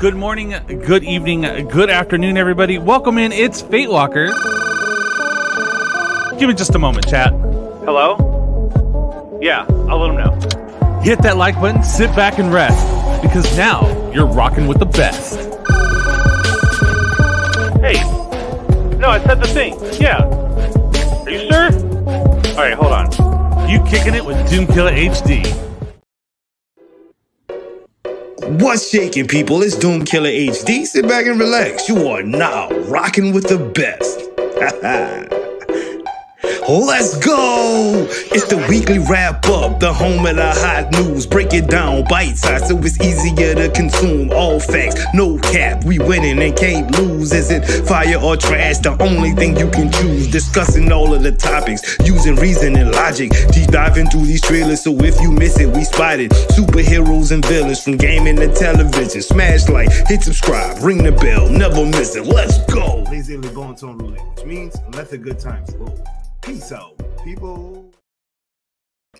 Good morning, good evening, good afternoon, everybody. Welcome in. It's Fate Walker. Give me just a moment, chat. Hello? Yeah, I'll let him know. Hit that like button, sit back and rest, because now you're rocking with the best. Hey, no, I said the thing. Yeah. Are you sure? Alright, hold on. You kicking it with Doomkiller HD. What's shaking, people? It's Doomkiller HD. Sit back and relax. You are now rocking with the best. Let's go! It's the weekly wrap up, the home of the hot news. Break it down, bite size, so it's easier to consume. All facts, no cap. We winning and can't lose. Is it fire or trash? The only thing you can choose. Discussing all of the topics, using reason and logic. Deep diving through these trailers, so if you miss it, we spotted superheroes and villains from gaming to television. Smash like, hit subscribe, ring the bell, never miss it. Let's go! Lazily bon ton roulette, which means let the good times roll. Peace out, people.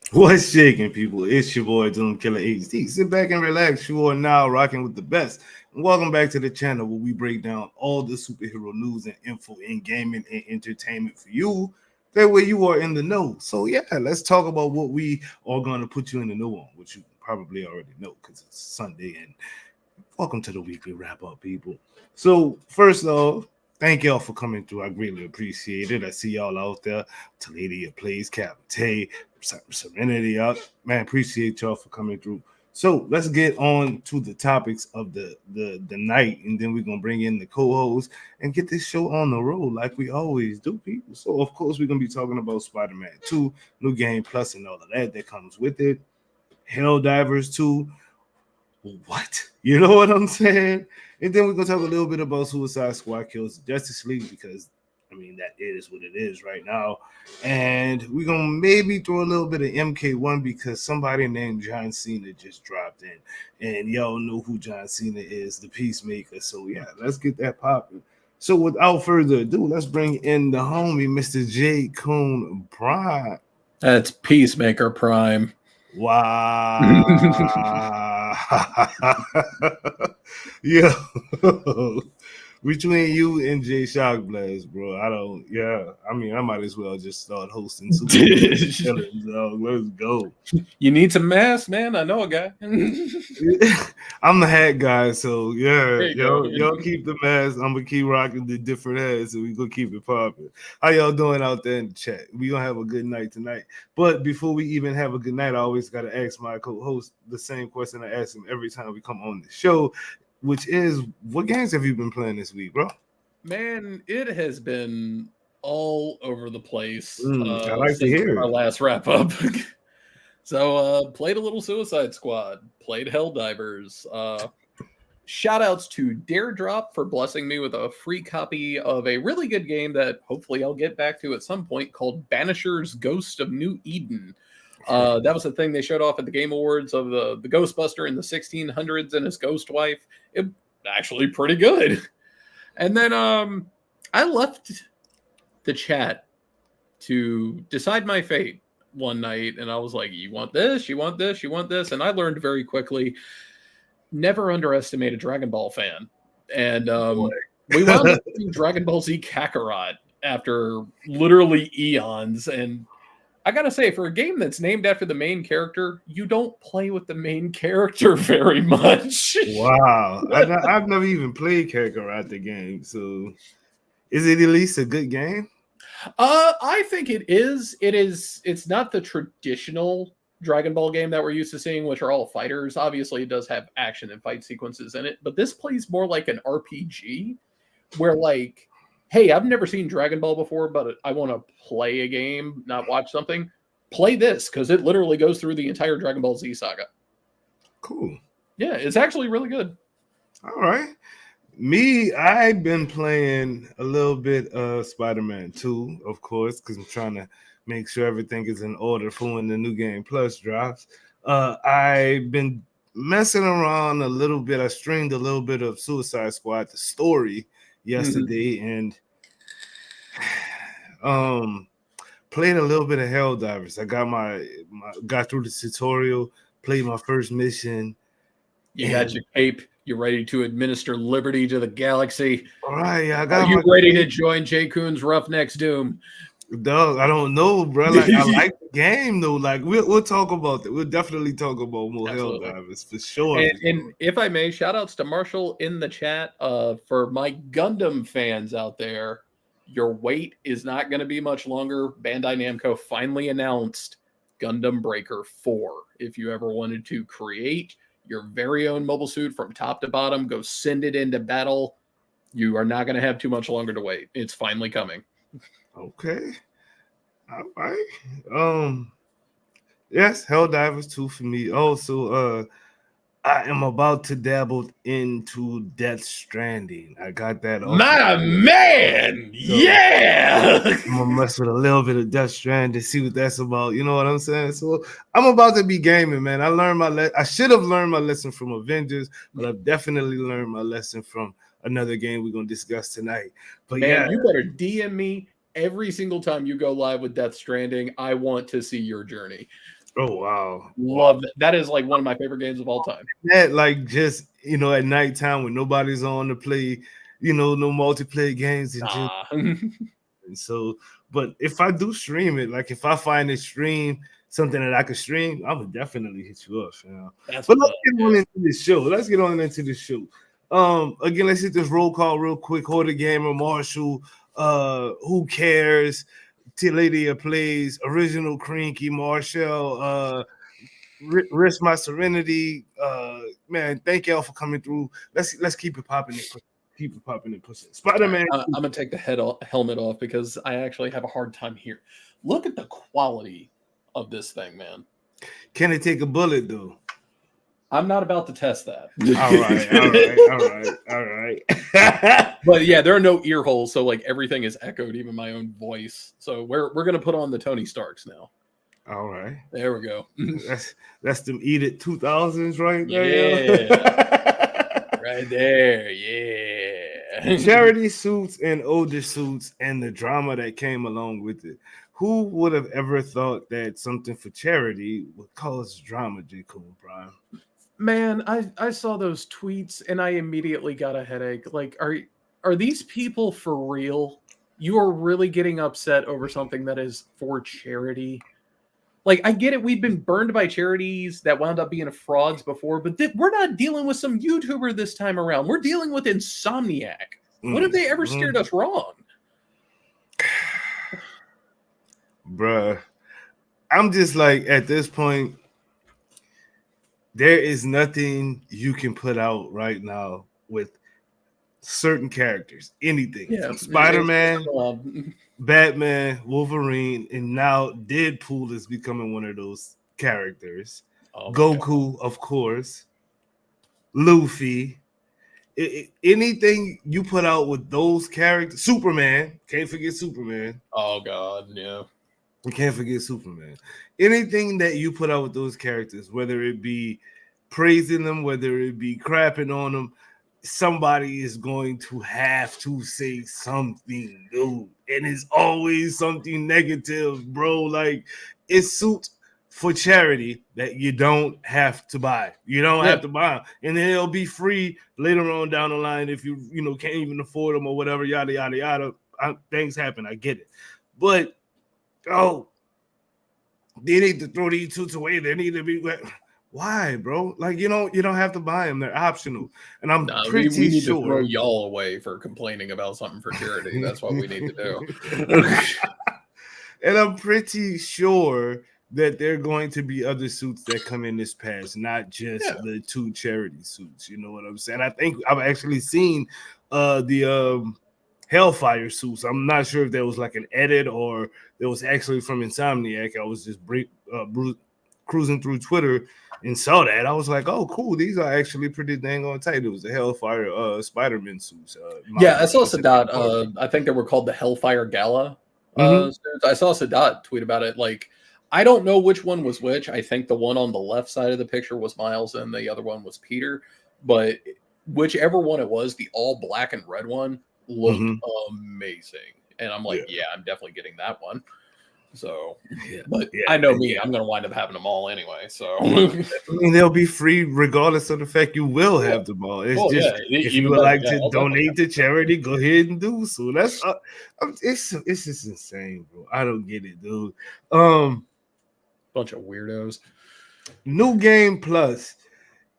What's shaking, people? It's your boy Doomkiller HD. Sit back and relax. You are now rocking with the best. And welcome back to the channel where we break down all the superhero news and info in gaming and entertainment for you. That way you are in the know. So yeah, let's talk about what we are going to put you in the know on, which you probably already know because it's Sunday. And welcome to the weekly wrap up, people. So first off, thank y'all for coming through. I greatly appreciate it. I see y'all out there. Taladia Plays, Captain Tay, Serenity out. Man, appreciate y'all for coming through. So let's get on to the topics of the night, and then we're gonna bring in the co-host and get this show on the road like we always do, people. So of course we're gonna be talking about Spider-Man 2, New Game Plus, and all of that comes with it. Helldivers 2. What? You know what I'm saying? And then we're going to talk a little bit about Suicide Squad Kills Justice League because, I mean, that is what it is right now. And we're going to maybe throw a little bit of MK1 because somebody named John Cena just dropped in. And y'all know who John Cena is, the Peacemaker. So, yeah, let's get that popping. So, without further ado, let's bring in the homie, Mr. J. Coon Prime. That's Peacemaker Prime. Wow. Yo, between you and Jay Shockblast, bro, I mean, I might as well just start hosting Super Bowl. Let's go. You need some masks, man. I know a guy. I'm the hat guy, so yeah, y'all keep the mask. I'm gonna keep rocking the different hats, and we gonna keep it popping. How y'all doing out there in the chat? We gonna have a good night tonight. But before we even have a good night, I always gotta ask my co-host the same question I ask him every time we come on the show, which is, what games have you been playing this week, bro? Man, it has been all over the place. I like to hear our it. last wrap up. So played a little Suicide Squad, played Helldivers. Shout outs to Daredrop for blessing me with a free copy of a really good game that hopefully I'll get back to at some point called Banisher's Ghost of New Eden. That was the thing they showed off at the Game Awards of the Ghostbuster in the 1600s and his ghost wife. It actually pretty good. And then I left the chat to decide my fate one night, and I was like, you want this, you want this, you want this. And I learned very quickly, never underestimate a Dragon Ball fan. And we wound up with Dragon Ball Z Kakarot after literally eons. And I gotta say, for a game that's named after the main character, you don't play with the main character very much. Wow. I've never even played Kakarot the game, so is it at least a good game? I think it is. It's not the traditional Dragon Ball game that we're used to seeing, which are all fighters. Obviously, it does have action and fight sequences in it, but this plays more like an RPG where, like, hey, I've never seen Dragon Ball before, but I want to play a game, not watch something. Play this, because it literally goes through the entire Dragon Ball Z saga. Cool. Yeah, it's actually really good. All right. I've been playing a little bit of Spider-Man 2, of course, because I'm trying to make sure everything is in order for when the New Game Plus drops. I've been messing around a little bit. I streamed a little bit of Suicide Squad, the story, yesterday, and played a little bit of Helldivers. I got through the tutorial, played my first mission. You got your cape. You ready to administer liberty to the galaxy? All right, I Are got you my ready to join Jay Coon's Roughnecks Doom? dog. I don't know, bro. Like I like the game though. Like we'll talk about that. We'll definitely talk about more Absolutely. Helldivers for sure. And if I may, shout outs to Marshall in the chat. For my Gundam fans out there, your wait is not going to be much longer. Bandai Namco finally announced Gundam Breaker 4. If you ever wanted to create your very own mobile suit from top to bottom, go send it into battle. You are not going to have too much longer to wait. It's finally coming. Okay. All right. Yes, Helldivers 2 for me. Also, I am about to dabble into Death Stranding. I got that. My man! Yeah! I'm gonna mess with a little bit of Death Stranding, see what that's about. You know what I'm saying? So I'm about to be gaming, man. I should have learned my lesson from Avengers, but I've definitely learned my lesson from another game we're gonna discuss tonight. But Man, yeah, you better DM me every single time you go live with Death Stranding. I want to see your journey. oh wow. Love that. That is like one of my favorite games of all time. That like just at nighttime when nobody's on to play, no multiplayer games and just and so. But if I do stream it, like if I find a stream something that I could stream, I would definitely hit you up. But let's get on into the show. Again, let's hit this roll call real quick. Hoarder Gamer, Marshall, Who Cares, Tiladia Plays, Original Crinky, Marshall, Risk My Serenity. Man, thank y'all for coming through. Let's keep it popping. Keep it popping and pushing. Spider-Man. I'm gonna take the helmet off because I actually have a hard time here. Look at the quality of this thing, man. Can it take a bullet though? I'm not about to test that. All right. But yeah, there are no ear holes, so like everything is echoed, even my own voice. So we're gonna put on the Tony Starks now. All right. There we go. That's them Eat It 2000s right there. Yeah. Right there. Yeah. Charity suits and older suits and the drama that came along with it. Who would have ever thought that something for charity would cause drama, J. Cole, Brian? Man, I saw those tweets and I immediately got a headache. Like, are these people for real? You are really getting upset over something that is for charity? Like, I get it. We've been burned by charities that wound up being frauds before, but we're not dealing with some YouTuber this time around. We're dealing with Insomniac. When have they ever steered us wrong? Bruh, I'm just like, at this point, there is nothing you can put out right now with certain characters. Anything. Yeah, Spider-Man, Batman, Wolverine, and now Deadpool is becoming one of those characters. Goku, of course. Luffy. Anything you put out with those characters. Superman. Can't forget Superman. Oh, God, yeah. We can't forget Superman. Anything that you put out with those characters, whether it be praising them, whether it be crapping on them, somebody is going to have to say something, dude. And it's always something negative, bro. Like, it's suits for charity that you don't have to buy. You don't have to buy them. And then it'll be free later on down the line if you can't even afford them or whatever, yada, yada, yada. Things happen. I get it. But they need to throw these suits away. They need to be. Why, bro? Like, you don't have to buy them. They're optional. And I'm pretty we need sure to throw y'all away for complaining about something for charity. That's what we need to do. And I'm pretty sure that there are going to be other suits that come in this patch, not just the 2 charity suits. You know what I'm saying? I think I've actually seen the Hellfire suits. I'm not sure if that was like an edit or it was actually from Insomniac. I was just cruising through Twitter and saw that. I was like, oh, cool. These are actually pretty dang on tight. It was the Hellfire Spider-Man suits. I saw Sadat. I think they were called the Hellfire Gala suits. I saw Sadat tweet about it. Like, I don't know which one was which. I think the one on the left side of the picture was Miles and the other one was Peter. But whichever one it was, the all black and red one looked amazing. And I'm like, I'm definitely getting that one. So, Yeah, but yeah, I know me, I'm going to wind up having them all anyway. So, I mean, they'll be free regardless of the fact you will have them all. It's just if you would like to donate to charity, go ahead and do so. That's it's just insane, bro. I don't get it, dude. Bunch of weirdos. New Game Plus.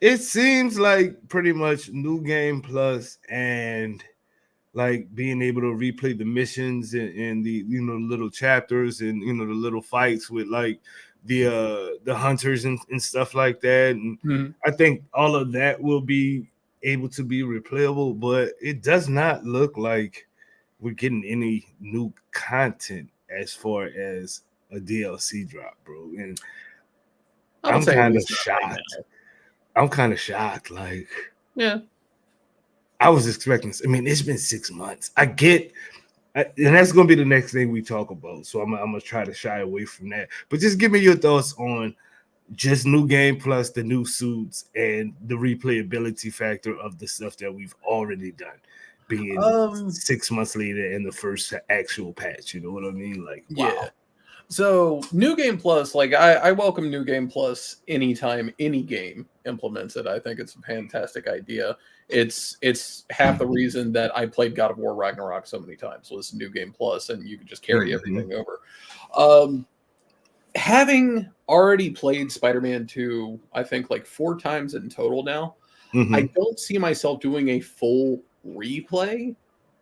It seems like pretty much New Game Plus and like being able to replay the missions and the little chapters and the little fights with like the hunters and stuff like that. And I think all of that will be able to be replayable, but it does not look like we're getting any new content as far as a DLC drop, bro. And I'm kind of shocked. I'm kind of shocked. Like, yeah. I was expecting. I mean, it's been 6 months. I get, and that's going to be the next thing we talk about. So I'm going to try to shy away from that. But just give me your thoughts on just New Game Plus, the new suits, and the replayability factor of the stuff that we've already done. Being 6 months later and the first actual patch, you know what I mean? Like, wow. Yeah. So New Game Plus, like I welcome New Game Plus anytime any game implements it. I think it's a fantastic idea. It's half the reason that I played God of War Ragnarok so many times was New Game Plus, and you could just carry everything over. Having already played Spider-Man 2, I think like 4 times in total now, I don't see myself doing a full replay,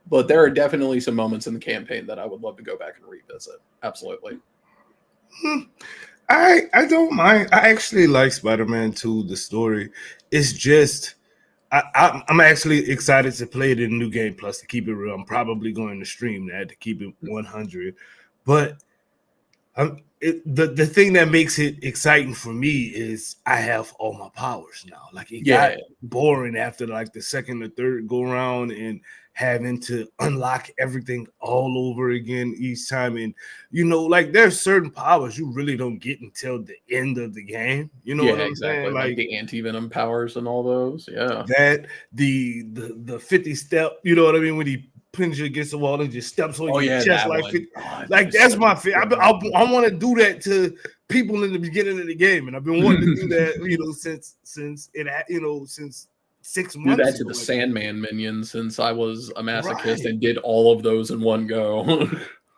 but there are definitely some moments in the campaign that I would love to go back and revisit. Absolutely. I don't mind. I actually like Spider-Man 2, the story. It's just I'm actually excited to play it in New Game Plus, to keep it real. I'm probably going to stream that to keep it 100. But the thing that makes it exciting for me is I have all my powers now. Like it got boring after like the second or third go around and having to unlock everything all over again each time. And like there's certain powers you really don't get until the end of the game. You know what I'm saying? Like the anti-venom powers and all those. Yeah. That the 50 step, you know what I mean? When he pins you against the wall and just steps on your chest like that's my fear. I want to do that to people in the beginning of the game, and I've been wanting to do that, since 6 months. Do that to the Sandman minions since I was a masochist and did all of those in one go.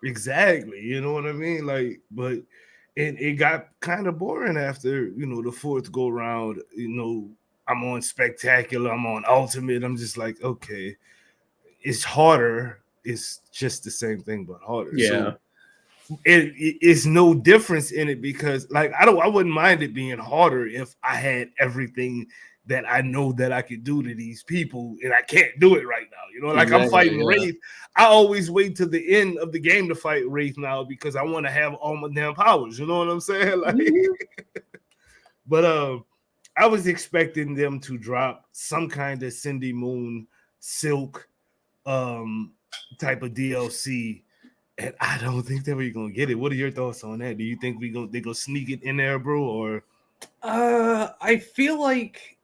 Exactly, you know what I mean? Like, but it got kind of boring after the fourth go round. I'm on Spectacular, I'm on Ultimate. I'm just like, okay. It's harder. It's just the same thing, but harder. Yeah. So it's no difference in it because, like, I wouldn't mind it being harder if I had everything that I know that I could do to these people, and I can't do it right now. Like I'm fighting Wraith. I always wait to the end of the game to fight Wraith now because I want to have all my damn powers. You know what I'm saying? Like, but I was expecting them to drop some kind of Cindy Moon Silk type of DLC, and I don't think that we're gonna get it. What are your thoughts on that? Do you think they go sneak it in there, bro? Or I feel like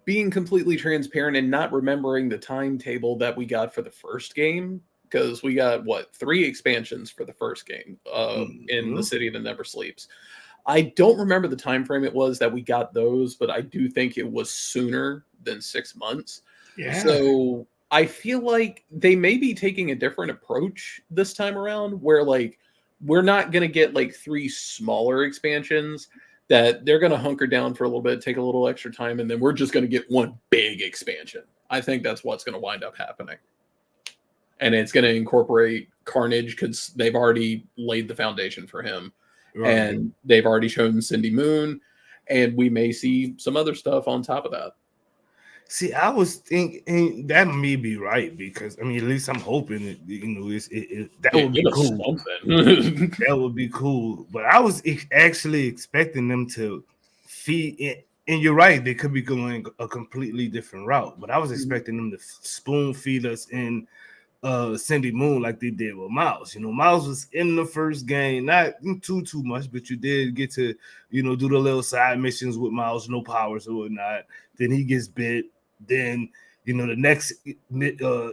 being completely transparent and not remembering the timetable that we got for the first game, because we got 3 expansions for the first game in the City that Never Sleeps. I don't remember the time frame it was that we got those, but I do think it was sooner than 6 months. Yeah. So I feel like they may be taking a different approach this time around, where like we're not going to get like 3 smaller expansions that they're going to hunker down for a little bit, take a little extra time, and then we're just going to get one big expansion. I think that's what's going to wind up happening. And it's going to incorporate Carnage because they've already laid the foundation for him. Right. And they've already shown Cindy Moon, and we may see some other stuff on top of that. See, I was thinking that may be right because at least I'm hoping that that would be cool. That would be cool. But I was actually expecting them to feed it, and you're right, they could be going a completely different route. But I was expecting them to spoon feed us in Cindy Moon like they did with Miles. Miles was in the first game, not too much, but you did get to do the little side missions with Miles, no powers or whatnot. Then he gets bit. Then the next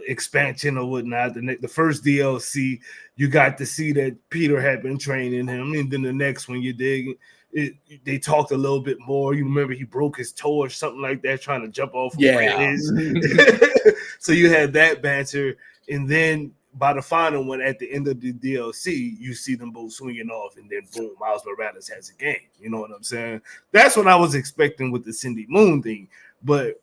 expansion or whatnot, the first DLC, you got to see that Peter had been training him, and then the next one, you dig it, they talked a little bit more. You remember he broke his toe or something like that, trying to jump off a bridge. So you had that banter, and then by the final one at the end of the DLC, you see them both swinging off, and then boom, Miles Morales has a game. You know what I'm saying? That's what I was expecting with the Cindy Moon thing, but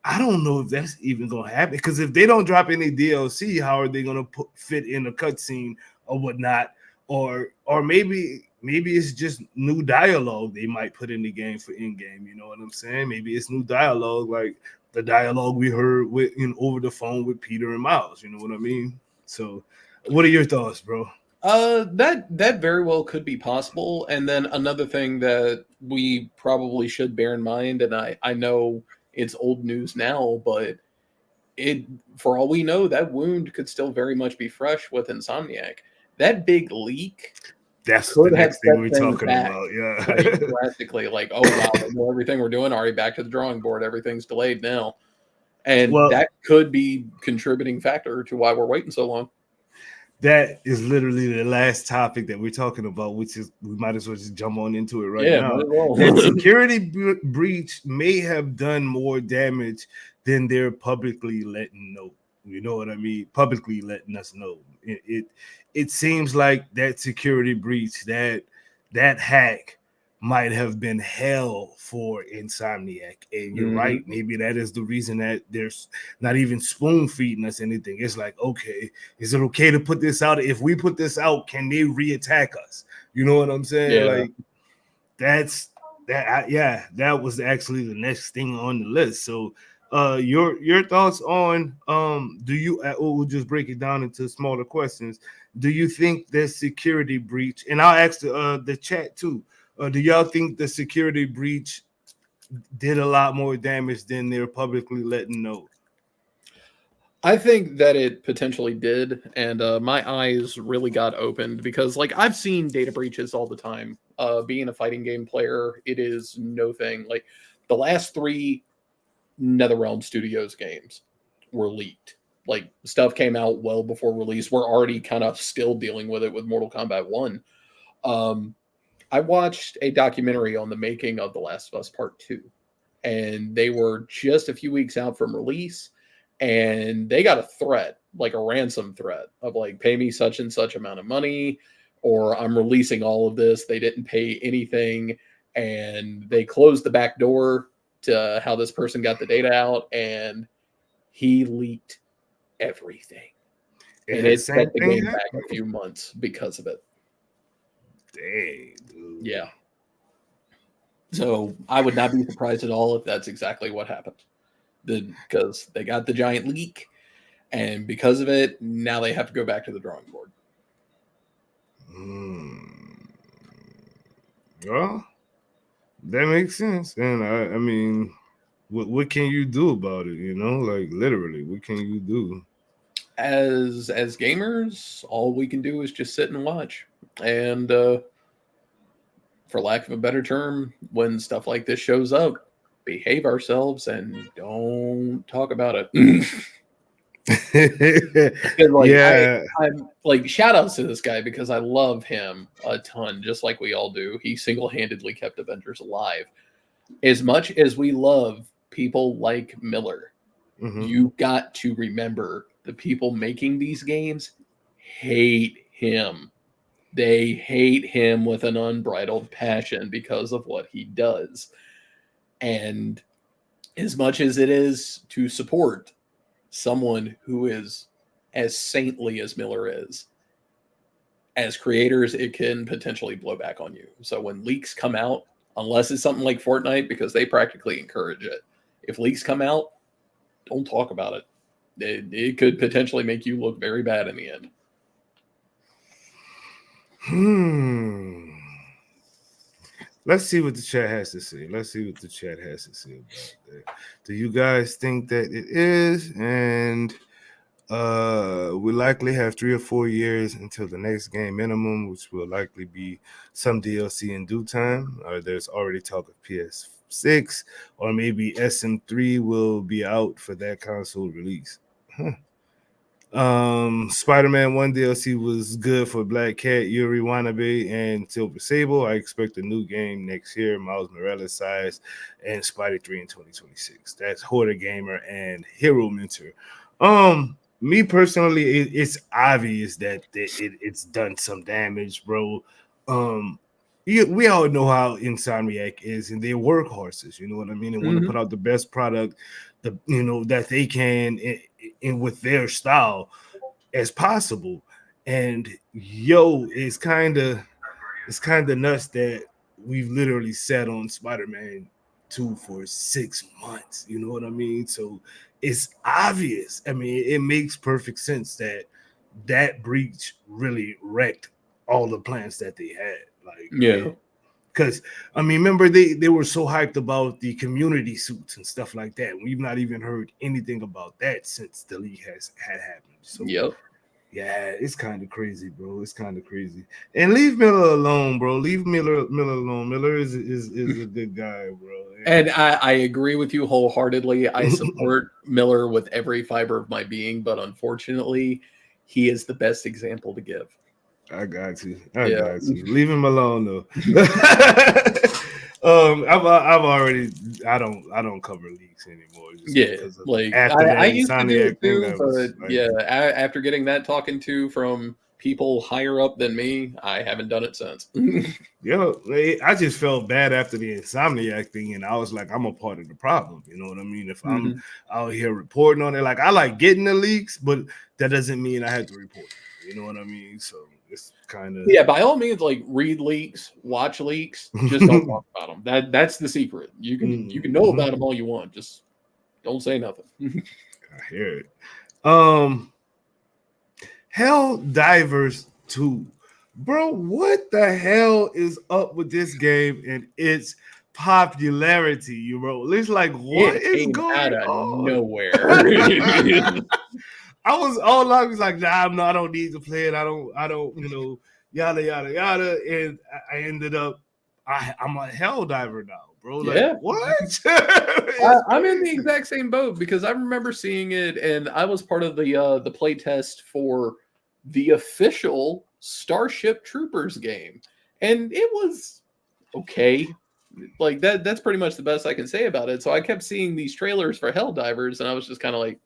I don't know if that's even gonna happen, because if they don't drop any DLC, how are they gonna fit in a cutscene or whatnot? Or maybe it's just new dialogue they might put in the game for in-game. You know what I'm saying? Maybe it's new dialogue, like the dialogue we heard with over the phone with Peter and Miles. You know what I mean? So, what are your thoughts, bro? That very well could be possible. And then another thing that we probably should bear in mind, and I know it's old news now, but for all we know, that wound could still very much be fresh with Insomniac. That big leak, that's the next thing we're talking about. Yeah, like, drastically. Like, oh wow, I know everything we're doing already back to the drawing board. Everything's delayed now, and that could be contributing factor to why we're waiting so long. That is literally the last topic that we're talking about, which is we might as well just jump on into it right now. That security breach may have done more damage than they're publicly letting know. You know what I mean? Publicly letting us know. It seems like that security breach, that hack might have been hell for Insomniac. And you're right. Maybe that is the reason that there's not even spoon feeding us anything. It's like, okay, is it okay to put this out? If we put this out, can they reattack us? You know what I'm saying? Yeah. Like that was actually the next thing on the list. So your thoughts on we'll just break it down into smaller questions. Do you think that security breach, and I'll ask the chat too, do y'all think the security breach did a lot more damage than they're publicly letting know? I think that it potentially did, and my eyes really got opened because, like, I've seen data breaches all the time. Being a fighting game player, it is no thing. Like, the last 3 NetherRealm Studios games were leaked. Like, stuff came out well before release. We're already kind of still dealing with it with Mortal Kombat 1. I watched a documentary on the making of The Last of Us Part 2, and they were just a few weeks out from release, and they got a threat, like a ransom threat of like, pay me such and such amount of money, or I'm releasing all of this. They didn't pay anything, and they closed the back door to how this person got the data out, and he leaked everything. And it set the game back a few months because of it. Dang, dude. Yeah. So I would not be surprised at all if that's exactly what happened. Because they got the giant leak, and because of it, now they have to go back to the drawing board. Well, that makes sense. And I mean, what can you do about it? You know, like literally, what can you do? As gamers, all we can do is just sit and watch. And for lack of a better term, when stuff like this shows up, behave ourselves and don't talk about it. I'm like, shout outs to this guy because I love him a ton, just like we all do. He single-handedly kept Avengers alive. As much as we love people like Miller, you got to remember the people making these games hate him. They hate him with an unbridled passion because of what he does. And as much as it is to support someone who is as saintly as Miller is, as creators, it can potentially blow back on you. So when leaks come out, unless it's something like Fortnite, because they practically encourage it, if leaks come out, don't talk about it. It could potentially make you look very bad in the end. Let's see what the chat has to say. About that. Do you guys think that it is? And We likely have 3 or 4 years until the next game minimum, which will likely be some DLC in due time. There's already talk of PS6 or maybe SM3 will be out for that console release. Spider-Man 1 DLC was good for Black Cat, Yuri Watanabe, and Silver Sable. I expect a new game next year, Miles Morales size, and Spidey 3 in 2026. That's Hoarder Gamer and Hero Mentor. Me personally, it's obvious that it's done some damage, bro. We all know how Insomniac is, and they're workhorses. You know what I mean? They want to put out the best product, that they can, in with their style as possible. And it's kind of nuts that we've literally sat on Spider-Man 2 for 6 months. You know what I mean? So it's obvious. I mean, it makes perfect sense that breach really wrecked all the plans that they had. Because I mean, remember they were so hyped about the community suits and stuff like that. We've not even heard anything about that since the league had happened. So yeah, it's kind of crazy, bro. It's kind of crazy. And leave Miller alone, bro. Leave Miller alone. Miller is a good guy, bro. And I agree with you wholeheartely. I support Miller with every fiber of my being, but unfortunately, he is the best example to give. I got you. Leave him alone though. I don't cover leaks anymore. I used to do it too, but after getting that talking to from people higher up than me, I haven't done it since. I just felt bad after the Insomniac thing, and I was like, I'm a part of the problem. You know what I mean? If I'm out here reporting on it, like I like getting the leaks, but that doesn't mean I have to report it. You know what I mean? So it's kind of by all means, like read leaks, watch leaks, just don't talk about them. That's the secret. You can know about them all you want, just don't say nothing. I hear it. Helldivers 2. Bro, what the hell is up with this game and its popularity, bro? It's like, what is going out of on? Nowhere. I was like, nah, I don't need to play it. I don't, yada yada yada. And I ended up, I'm a Helldiver now, bro. Like, what? I'm in the exact same boat because I remember seeing it, and I was part of the play test for the official Starship Troopers game, and it was okay. Like that's pretty much the best I can say about it. So I kept seeing these trailers for Helldivers, and I was just kind of like,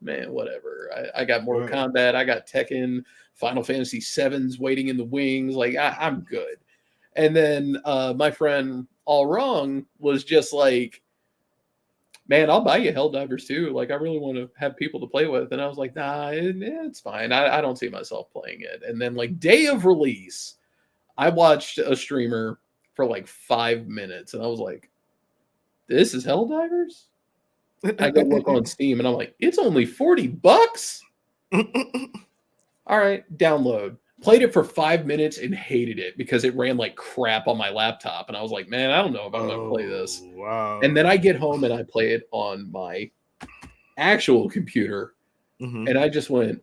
man, whatever. I got Mortal Kombat, I got Tekken, Final Fantasy VII's waiting in the wings. Like I'm good. And then my friend All Wrong was just like, man, I'll buy you Helldivers too. Like I really want to have people to play with. And I was like, nah, it's fine. I don't see myself playing it. And then like day of release, I watched a streamer for like 5 minutes, and I was like, this is Helldivers? I go look on Steam, and I'm like, it's only $40. All right, download. Played it for 5 minutes and hated it because it ran like crap on my laptop. And I was like, man, I don't know if I'm going to play this. Wow. And then I get home and I play it on my actual computer. And I just went,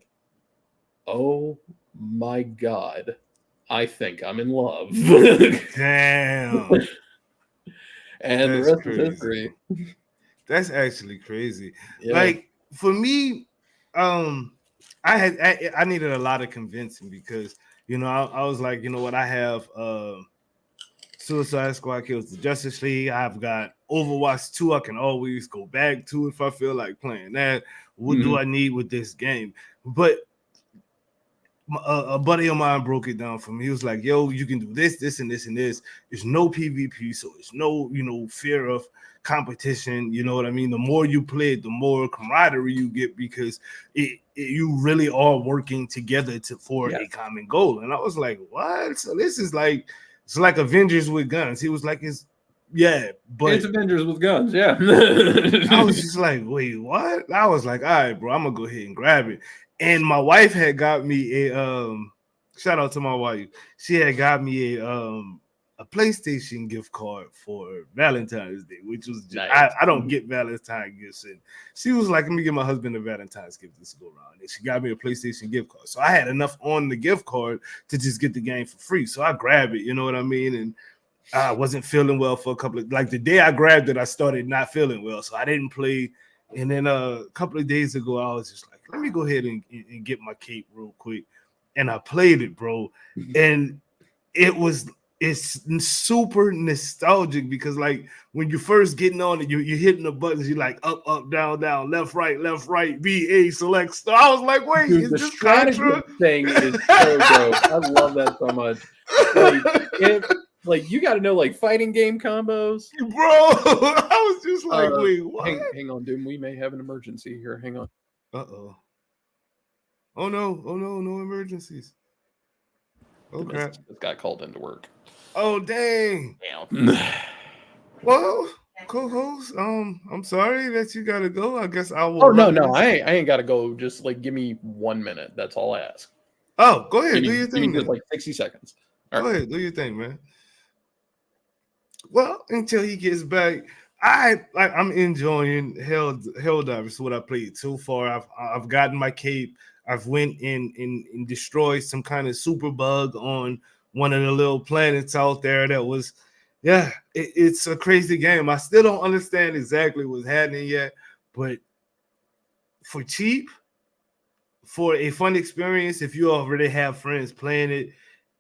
oh my God, I think I'm in love. Damn. And the rest is history. That's actually crazy. Yeah. Like for me, I needed a lot of convincing because I was like, you know what, I have Suicide Squad Kills the Justice League. I've got Overwatch 2. I can always go back to if I feel like playing that. What do I need with this game? But a buddy of mine broke it down for me. He was like, yo, you can do this, this, and this, and this. There's no PvP, so there's no, fear of competition. You know what I mean? The more you play it, the more camaraderie you get because you really are working together for a common goal. And I was like, what? So this is like, it's like Avengers with guns. He was like, but it's Avengers with guns. Yeah. I was just like, wait, what? I was like, all right, bro, I'm gonna go ahead and grab it. And my wife had got me a shout out to my wife. She had got me a a PlayStation gift card for Valentine's Day, which was just, Nice. I don't get Valentine gifts. And she was like, let me get my husband a Valentine's gift this go around. And she got me a PlayStation gift card. So I had enough on the gift card to just get the game for free. So I grabbed it, you know what I mean? And I wasn't feeling well for a couple of, like the day I grabbed it, I started not feeling well. So I didn't play. And then a couple of days ago, I was just like, let me go ahead and get my cape real quick. And I played it, bro. And it's super nostalgic because like when you first getting on it, you're hitting the buttons, you're like up, up, down, down, left, right, VA, select star. I was like, wait, Dude, is the this strategy Contra? thing is so dope. I love that so much. Like you got to know like fighting game combos, Bro, I was just like, wait, what? Hang on, Doom. We may have an emergency here. Hang on. Uh-oh. Oh no, no emergencies. Oh crap. This got called into work. Oh dang. Damn. Well, co-host, I'm sorry that you gotta go. I guess I will. Oh no, I ain't gotta go. Just like give me 1 minute. That's all I ask. Oh, go ahead, do your thing. Just like 60 seconds. All right. Go ahead, do your thing, man. Well, until he gets back, I'm enjoying Helldivers. What I played so far. I've gotten my cape. I've went and destroyed some kind of super bug on one of the little planets out there. That was, yeah, it's a crazy game. I still don't understand exactly what's happening yet, but for cheap, for a fun experience, if you already have friends playing it,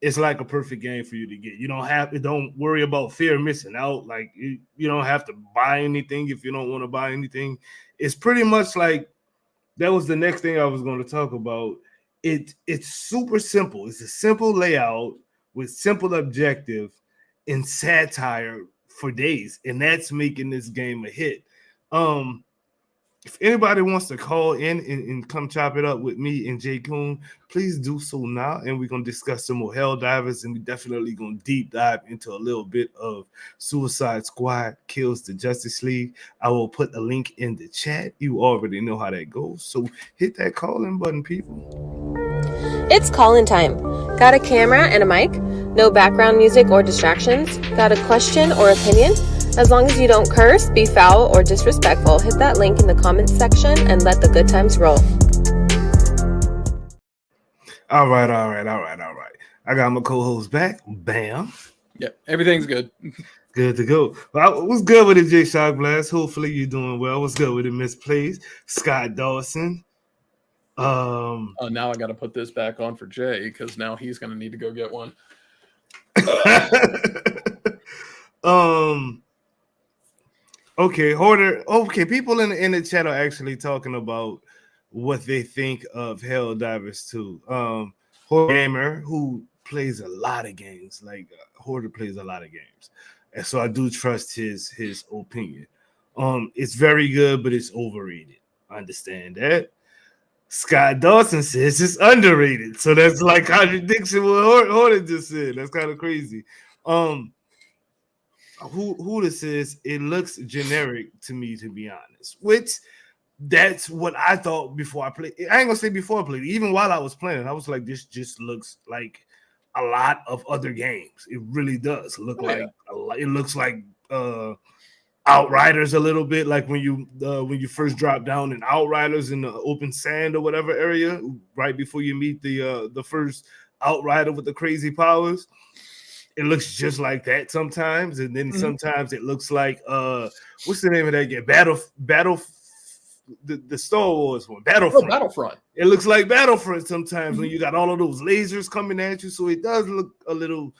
it's like a perfect game for you to get. You don't worry about fear of missing out. Like you don't have to buy anything if you don't want to buy anything. It's pretty much like that was the next thing I was going to talk about. It's super simple. It's a simple layout with simple objective and satire for days, and that's making this game a hit. If anybody wants to call in and come chop it up with me and Jay Coon, please do so now. And we're going to discuss some more Helldivers, and we're definitely going to deep dive into a little bit of Suicide Squad Kills the Justice League. I will put the link in the chat. You already know how that goes. So hit that call-in button, people. It's call-in time. Got a camera and a mic? No background music or distractions? Got a question or opinion? As long as you don't curse, be foul, or disrespectful, hit that link in the comments section and let the good times roll. All right. I got my co-host back. Bam. Yep, everything's good. Good to go. Well, what's good with it, Jay Shock Blast? Hopefully you're doing well. What's good with it, Miss Plays? Scott Dawson. Now I got to put this back on for Jay because now he's going to need to go get one. Okay, Hoarder. Okay, people in the chat are actually talking about what they think of Helldivers 2. Hoarder Gamer, who plays a lot of games, like Hoarder plays a lot of games, and so I do trust his opinion. It's very good, but it's overrated. I understand that. Scott Dawson says it's underrated, so that's like contradiction what Hoarder just said. That's kind of crazy. Who this is, it looks generic to me, to be honest, which that's what I thought before I played. I ain't gonna say before I played, even while I was playing, I was like, this just looks like a lot of other games. It really does look like it looks like Outriders a little bit, like when you first drop down in Outriders in the open sand or whatever area, right before you meet the first Outrider with the crazy powers. It looks just like that sometimes, and then sometimes it looks like what's the name of that game? The Star Wars one, Battlefront. Oh, Battlefront. It looks like Battlefront sometimes when you got all of those lasers coming at you, so it does look a little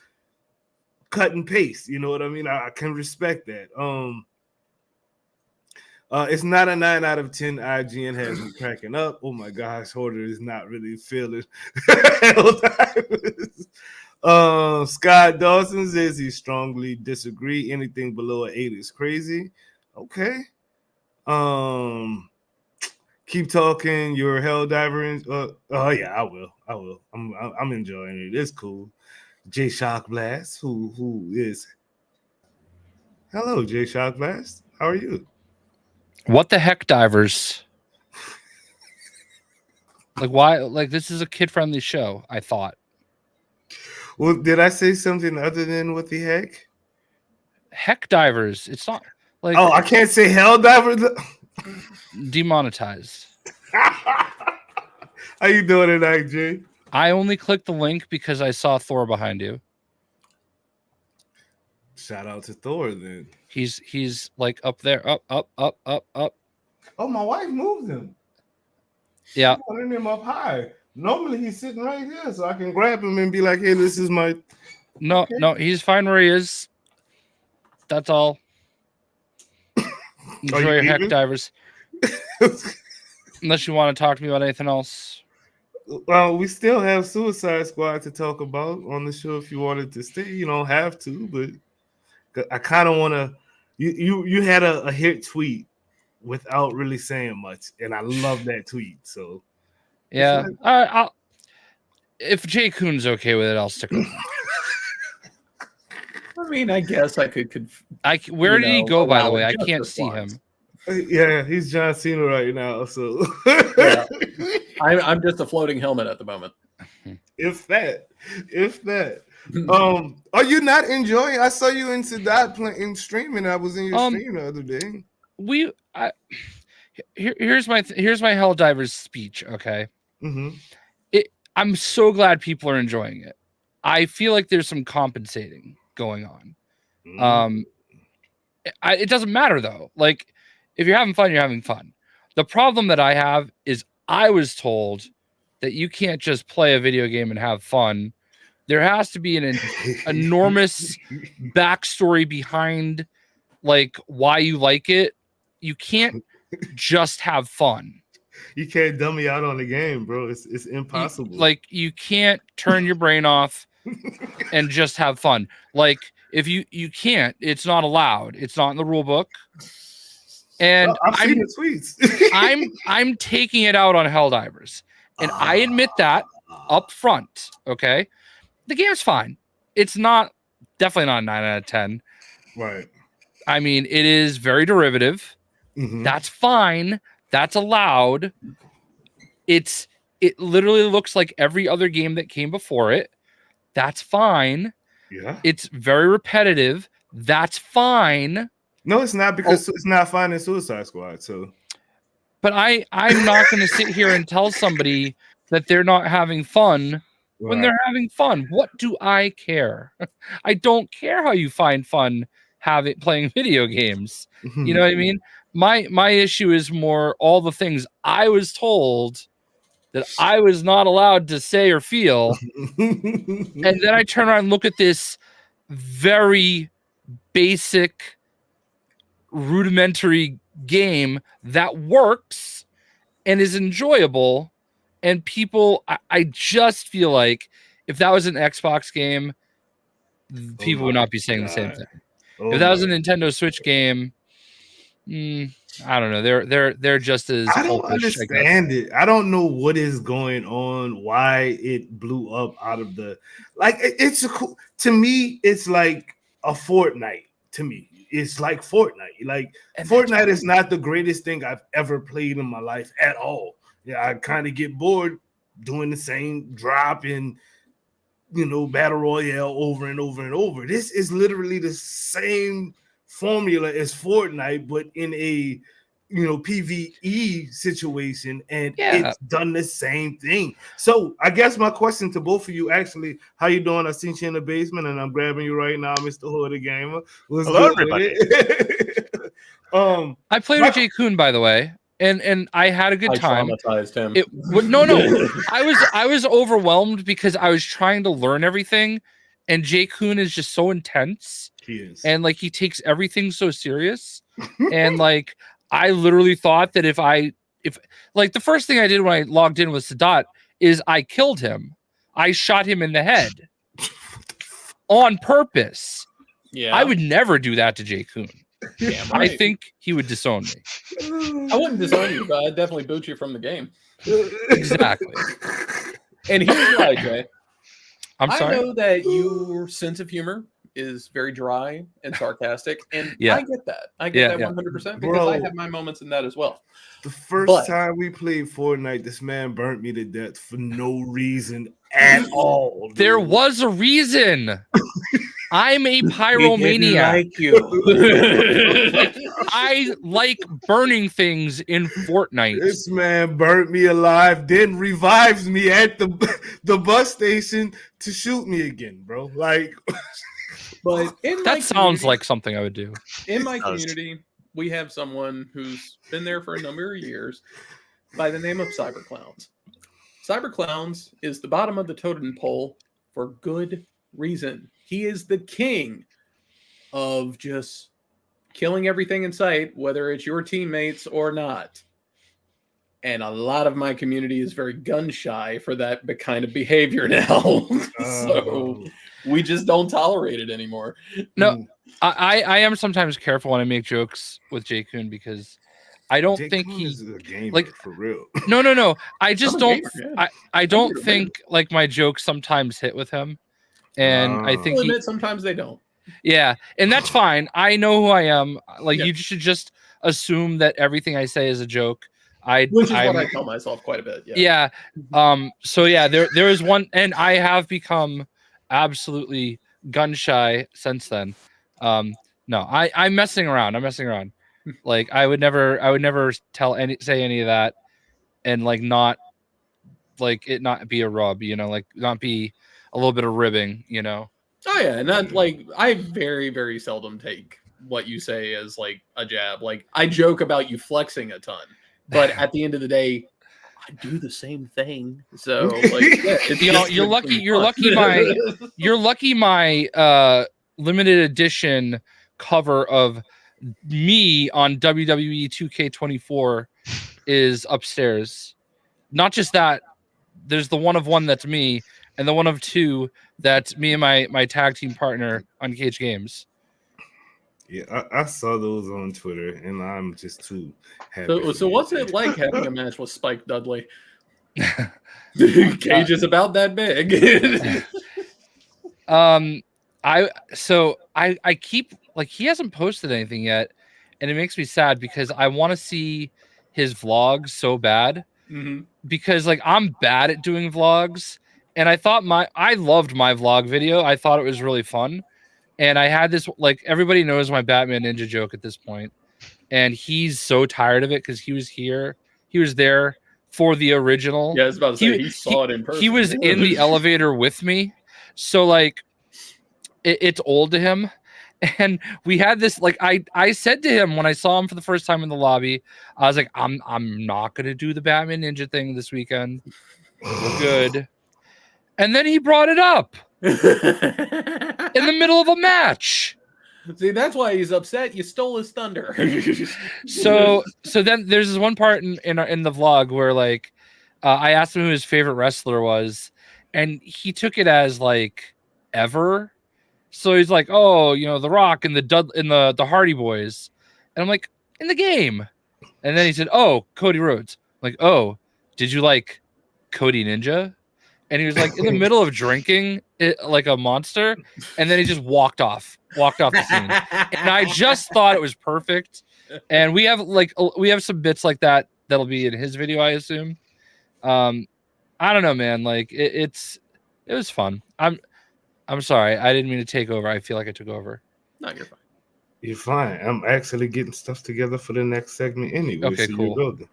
cut and paste. You know what I mean? I can respect that. It's not a 9 out of 10. IGN has me cracking up. Oh my gosh, Hoarder is not really feeling. Scott Dawson says he strongly disagree. Anything below an 8 is crazy. Okay. Keep talking. You're a Helldiver. Oh yeah, I will. I'm enjoying it. It's cool. Jay Shock Blast, who is. Hello, Jay Shock Blast. How are you? What the heck, divers? Like why? Like this is a kid-friendly show. I thought. Well, did I say something other than what the heck? Heck divers. It's not like Oh, I can't say hell diver. demonetized. How you doing tonight, Jay? I only clicked the link because I saw Thor behind you. Shout out to Thor then. He's like up there, up. Oh, my wife moved him. Yeah. She wanted him up high. Normally he's sitting right here, so I can grab him and be like, "Hey, this is my." No, Okay. no, he's fine where he is. That's all. Enjoy your heck leaving? divers. Unless you want to talk to me about anything else. Well, we still have Suicide Squad to talk about on the show if you wanted to stay. You don't have to, but I kind of want to. You had a hit tweet without really saying much, and I love that tweet. So Yeah. I'll, if Jay Kuhn's okay with it, I'll stick with him. I mean, I guess I could. Where did he go, by the allow way? I just can't for see once. him. yeah, he's John Cena right now. So Yeah. I'm just a floating helmet at the moment. if that. Are you not enjoying? I saw you in Sadat playing streaming. I was in your stream the other day. Here's my Helldivers speech. Okay, Mm-hmm. I'm so glad people are enjoying it. I feel like there's some compensating going on. It doesn't matter though. Like, if you're having fun, you're having fun. The problem that I have is I was told that you can't just play a video game and have fun. There has to be an enormous backstory behind like why you like it. You can't just have fun. You can't dummy out on the game, bro. It's impossible. You can't turn your brain off and just have fun. Like, if you can't, it's not allowed. It's not in the rule book. And I've seen the tweets. I'm taking it out on Helldivers. And I admit that up front. Okay. The game's fine. It's definitely not a 9 out of 10. Right. I mean, it is very derivative. Mm-hmm. That's fine. That's allowed. It literally looks like every other game that came before it. That's fine. Yeah. It's very repetitive. That's fine. No, it's not, because it's not fine in Suicide Squad. So, but I'm not going to sit here and tell somebody that they're not having fun when they're having fun. What do I care? I don't care how you find fun playing video games. You know what I mean? My issue is more all the things I was told that I was not allowed to say or feel. And then I turn around and look at this very basic, rudimentary game that works and is enjoyable. And people, I just feel like if that was an Xbox game, people would not be saying the same thing. If that was a Nintendo Switch game, I don't know. They're just as. I don't understand it. I don't know what is going on. Why it blew up out of the to me. It's like a Fortnite. To me, it's like Fortnite. Like, and Fortnite is not the greatest thing I've ever played in my life at all. Yeah, I kind of get bored doing the same drop and battle royale over and over and over. This is literally the same formula as Fortnite, but in a PvE situation, and it's done the same thing. So I guess my question to both of you, actually, how you doing? I seen you in the basement, and I'm grabbing you right now, Mr. Hood the Gamer. Hello, everybody. I played with Jay Kuhn, by the way, and I had a good time. Traumatized him. No. I was overwhelmed because I was trying to learn everything, and Jay Kuhn is just so intense. He is, and like he takes everything so serious, and like. I literally thought that if the first thing I did when I logged in with Sadat is I killed him. I shot him in the head on purpose. Yeah, I would never do that to Jay Kuhn. Damn right. I think he would disown me. I wouldn't disown you, but I'd definitely boot you from the game. Exactly. And here's why, Jay. I'm sorry. I know that your sense of humor is very dry and sarcastic, and Yeah. I get that. I get that Yeah. 100% because I Bro. have my moments in that as well. The first But- time we played Fortnite, this man burnt me to death for no reason at all. There dude. was a reason. I'm a pyromaniac. Like you. I like burning things in Fortnite. This man burnt me alive, then revives me at the bus station to shoot me again, bro. Like, But in my That sounds community- like something I would do. in my Does. community, we have someone who's been there for a number of years by the name of Cyberclowns. Cyberclowns is the bottom of the totem pole for good reason. He is the king of just killing everything in sight, whether it's your teammates or not. And a lot of my community is very gun shy for that kind of behavior now. So we just don't tolerate it anymore. No, I am sometimes careful when I make jokes with Jay Kun because I don't Jay think Kun he is a gamer, like- for real. no. I just I'm a don't gamer, yeah. I don't Gamer, think like my jokes sometimes hit with him. And I Oh. think I'll he, admit sometimes they don't. yeah, and that's fine. I know who I am. Like Yeah. you should just assume that everything I say is a joke. Which is I'm- what I tell myself quite a bit. Yeah. Yeah. So yeah, there is one, and I have become absolutely gun shy since then. No, I'm messing around. I'm messing around. Like I would never say any of that, and like not like it not be a rub, you know, like not be a little bit of ribbing, you know. Oh yeah, and that like I very, very seldom take what you say as like a jab. Like I joke about you flexing a ton, but at the end of the day, I do the same thing. So like yeah, it's You know, just you're good lucky. for You're fun. lucky. You're lucky. My limited edition cover of me on WWE 2K24 is upstairs. Not just that, there's the one of one that's me, and the one of two that's me and my tag team partner on Cage Games. Yeah, I saw those on Twitter, and I'm just too happy. So, for so you. what's it like having a match with Spike Dudley? Cage is about that big. I keep like he hasn't posted anything yet, and it makes me sad because I want to see his vlogs so bad. Mhm. Because like I'm bad at doing vlogs, and I loved my vlog video. I thought it was really fun, and I had this like everybody knows my Batman Ninja joke at this point, and he's so tired of it because he was there for the original. Yeah, I was about to say He- he saw it in person. He was in the elevator with me, so like it's old to him. And we had this like I said to him when I saw him for the first time in the lobby, I was like, I'm not gonna do the Batman Ninja thing this weekend. We're good. And then he brought it up in the middle of a match. See, that's why he's upset. You stole his thunder. So then there's this one part in the vlog where like I asked him who his favorite wrestler was, and he took it as like ever. So he's like, oh, you know, The Rock and the Hardy Boys, and I'm like, in the game. And then he said, oh, Cody Rhodes. I'm like, oh, did you like Cody Ninja? And he was like in the middle of drinking it like a monster, and then he just walked off the scene. And I just thought it was perfect. And we have some bits like that that'll be in his video, I assume. I don't know, man. Like it was fun. I'm sorry. I didn't mean to take over. I feel like I took over. No, you're fine. You're fine. I'm actually getting stuff together for the next segment anyway. Okay, so cool. you're golden.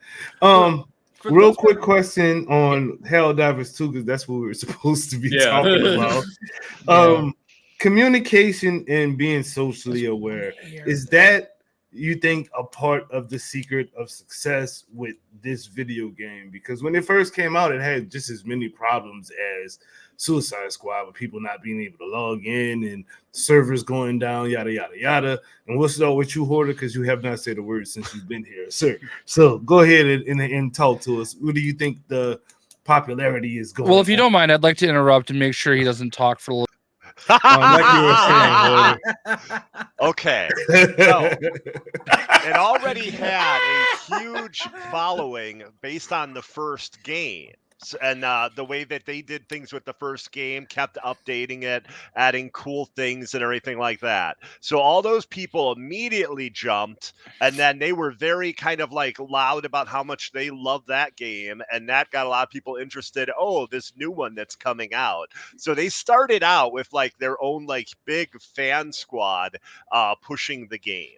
For the Real most quick part- question on Helldivers 2, because that's what we were supposed to be Yeah. talking about. Communication and being socially aware. Is that, you think, a part of the secret of success with this video game? Because when it first came out, it had just as many problems as Suicide Squad, with people not being able to log in and servers going down, yada yada yada. And we'll start with you, Hoarder, because you have not said a word since you've been here, sir. So go ahead and talk to us. What do you think the popularity is going? Well, if you don't mind, I'd like to interrupt and make sure he doesn't talk for a little. like you were saying, Okay. Hoarder. It already had a huge following based on the first game. and the way that they did things with the first game, kept updating it, adding cool things and everything like that. So all those people immediately jumped, and then they were very kind of like loud about how much they love that game, and that got a lot of people interested. Oh, this new one that's coming out. So they started out with like their own like big fan squad pushing the game.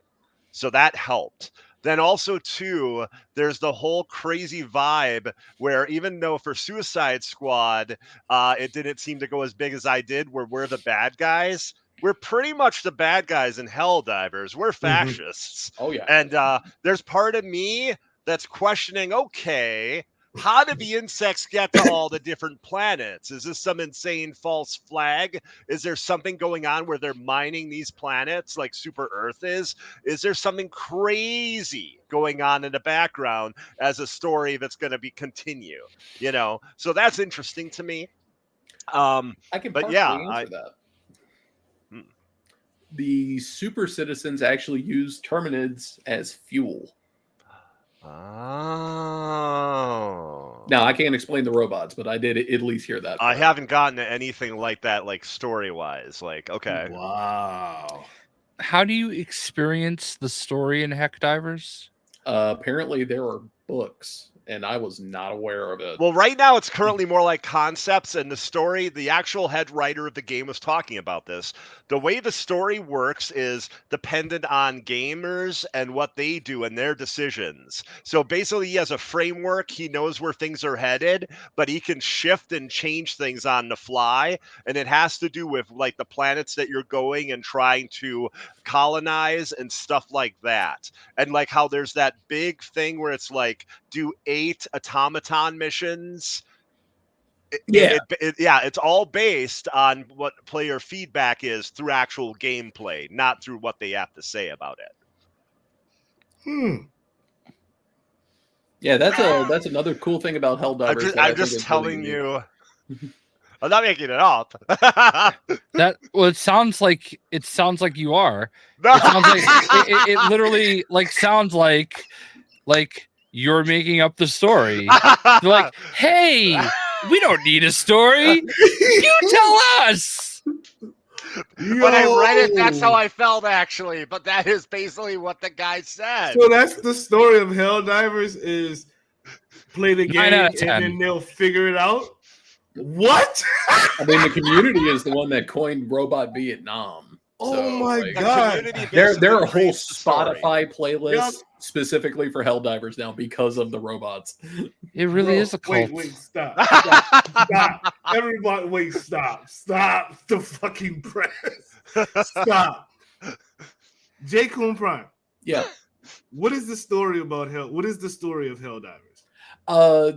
So that helped. Then also, too, there's the whole crazy vibe where even though for Suicide Squad, it didn't seem to go as big as I did, where we're the bad guys. We're pretty much the bad guys in Helldivers. We're fascists. Oh, yeah. And there's part of me that's questioning, okay, how did the insects get to all the different planets? Is this some insane false flag? Is there something going on where they're mining these planets like Super Earth is? Is there something crazy going on in the background as a story that's going to be continue? You know, so that's interesting to me. I can but partially yeah, answer that. The super citizens actually use Terminids as fuel. Oh. Now, I can't explain the robots, but I did at least hear that. I haven't gotten to anything like that, like story-wise. Like, okay. Wow. How do you experience the story in Helldivers? Apparently, there are books, and I was not aware of it. Well, right now it's currently more like concepts, and the story, the actual head writer of the game was talking about this. The way the story works is dependent on gamers and what they do and their decisions. So basically, he has a framework. He knows where things are headed, but he can shift and change things on the fly. And it has to do with like the planets that you're going and trying to colonize and stuff like that. And like how there's that big thing where it's like, do 8 automaton missions. It's all based on what player feedback is through actual gameplay, not through what they have to say about it. Yeah, that's another cool thing about Helldivers. I'm just telling you. I'm not making it up. It sounds like you are. It sounds like it literally like sounds like you're making up the story. You're like, hey, we don't need a story. You tell us. When I read it, that's how I felt, actually. But that is basically what the guy said. So that's the story of Helldivers: is play the game and then they'll figure it out. What? I mean, the community is the one that coined Robot Vietnam. Oh my god! There are whole Spotify playlists specifically for Helldivers now because of the robots. It really is a cult. Wait, stop. Everybody, wait, stop the fucking press. Stop. J. Coon Prime. Yeah. What is the story about What is the story of Helldivers?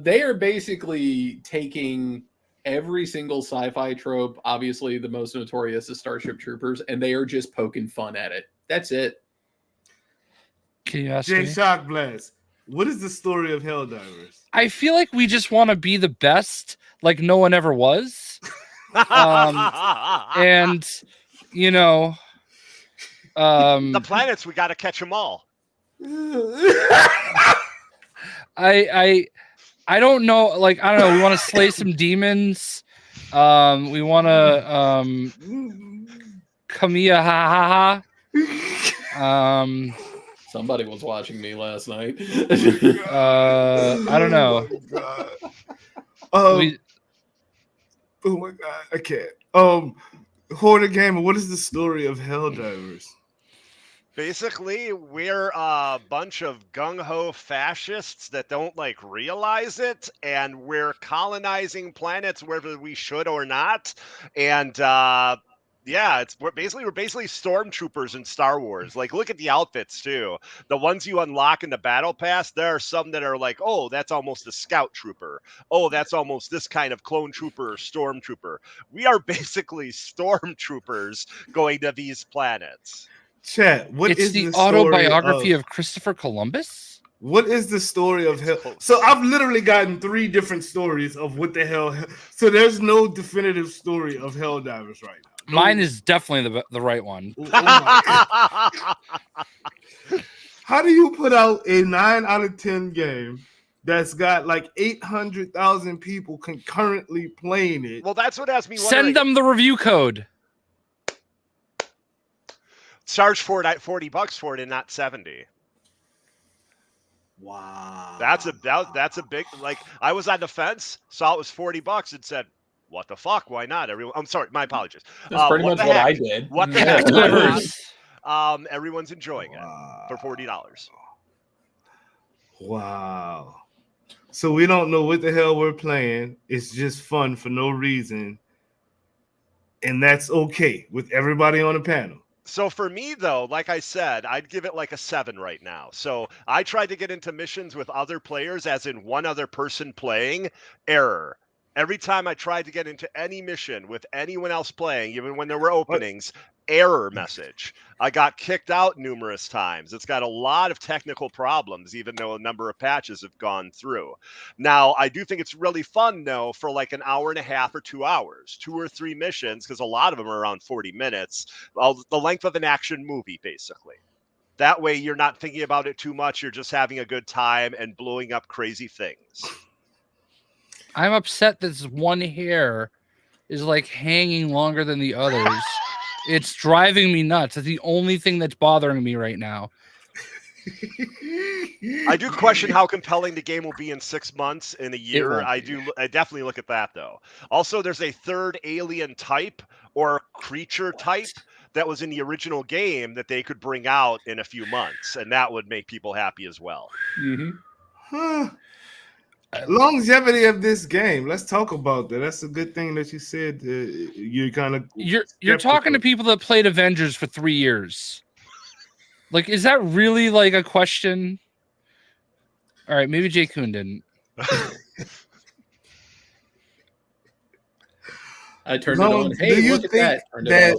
They are basically taking every single sci-fi trope. Obviously, the most notorious is Starship Troopers, and they are just poking fun at it. That's it. Can you ask Jay me? Shockblast, what is the story of Helldivers? I feel like we just want to be the best, like no one ever was. And you know, the planets, we got to catch them all. I don't know. Like, I don't know. We want to slay some demons. We want to Kamiya ha ha ha. Somebody was watching me last night. I don't know. Oh my god, I can't. Hoarder Gamer, what is the story of Helldivers? Basically, we're a bunch of gung-ho fascists that don't like realize it, and we're colonizing planets whether we should or not. And we're basically stormtroopers in Star Wars. Like, look at the outfits too. The ones you unlock in the battle pass, there are some that are like, oh, that's almost a scout trooper. Oh, that's almost this kind of clone trooper or stormtrooper. We are basically stormtroopers going to these planets. Chat, what it's is the autobiography of Christopher Columbus? What is the story of Hell? So I've literally gotten 3 different stories of what the hell. So there's no definitive story of Helldivers right now. Mine is definitely the right one. Oh How do you put out a 9 out of 10 game that's got like 800,000 people concurrently playing it. Well, that's what has me wondering. Send them the review code. Charge $40 for it and not 70. Wow. That's a big, like, I was on the fence, saw it was $40 and said, what the fuck? Why not? Everyone, I'm sorry, my apologies. That's pretty much what I did. What the heck? Why not? Everyone's enjoying it for $40. Wow. So we don't know what the hell we're playing. It's just fun for no reason. And that's okay with everybody on the panel. So for me, though, like I said, I'd give it like a 7 right now. So I tried to get into missions with other players, as in one other person playing. Error. Every time I tried to get into any mission with anyone else playing, even when there were openings, error message. I got kicked out numerous times. It's got a lot of technical problems, even though a number of patches have gone through. Now, I do think it's really fun, though, for like an hour and a half or 2 hours, 2 or 3 missions, because a lot of them are around 40 minutes, the length of an action movie, basically. That way, you're not thinking about it too much. You're just having a good time and blowing up crazy things. I'm upset that this one hair is like hanging longer than the others. It's driving me nuts. It's the only thing that's bothering me right now. I do question how compelling the game will be in 6 months, in a year. I definitely look at that, though. Also, there's a third alien type or creature type that was in the original game that they could bring out in a few months, and that would make people happy as well. Mm-hmm. Huh. Longevity of this game. Let's talk about that. That's a good thing that you said. You're kind of you're talking to people that played Avengers for 3 years. Like, is that really like a question? All right, maybe Jay Kuhn didn't. I turned it on. Hey, look at that. Turned that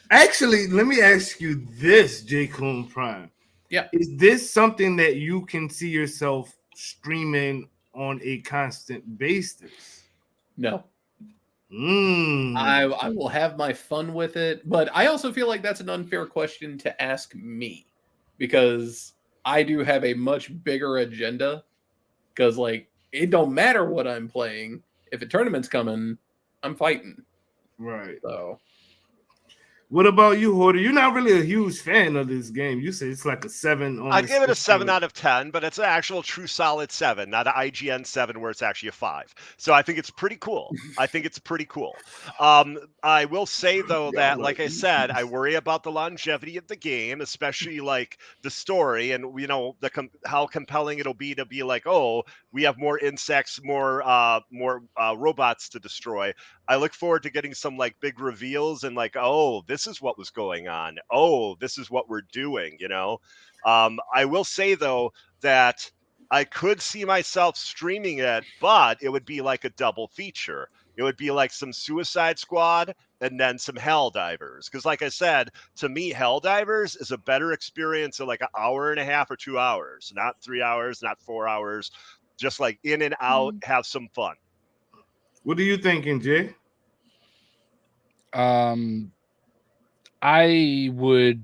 actually, let me ask you this, Jay Kuhn Prime. Yeah. Is this something that you can see yourself streaming on a constant basis? No. I will have my fun with it, but I also feel like that's an unfair question to ask me, because I do have a much bigger agenda. Because, like, it don't matter what I'm playing. If a tournament's coming, I'm fighting. Right. So, what about you, Hoarder? You're not really a huge fan of this game. You say it's like a 7. I'd give it a 7 out of 10, but it's an actual true solid 7, not an IGN 7 where it's actually a 5. So I think it's pretty cool. I will say, though, that, like I said, I worry about the longevity of the game, especially like the story and, you know, how compelling it'll be to be like, oh, we have more insects, more robots to destroy. I look forward to getting some like big reveals and like, oh, this is what was going on. Oh, this is what we're doing, you know? I will say, though, that I could see myself streaming it, but it would be like a double feature. It would be like some Suicide Squad and then some Helldivers. Because like I said, to me, Helldivers is a better experience of like an hour and a half or 2 hours, not 3 hours, not 4 hours, just like in and out, have some fun. What are you thinking, Jay? I would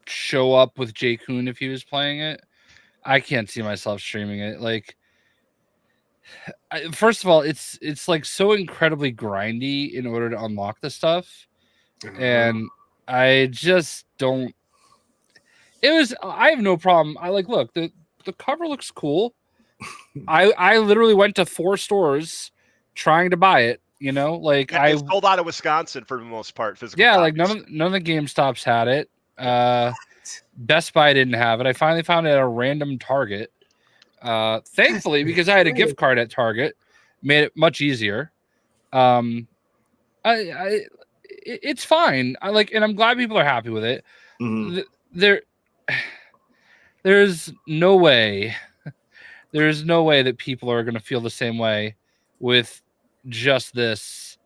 show up with Jay Kuhn if he was playing it. I can't see myself streaming it. Like, first of all, it's like so incredibly grindy in order to unlock the stuff, and I just don't. I have no problem. I like, look, the cover looks cool. I literally went to 4 stores trying to buy it. You know, like I sold out of Wisconsin for the most part. Physical. Yeah, copies. like none of the GameStops had it. Best Buy didn't have it. I finally found it at a random Target. Thankfully, because I had a gift card at Target, made it much easier. It's fine. I like, and I'm glad people are happy with it. Mm-hmm. There's no way that people are going to feel the same way with just this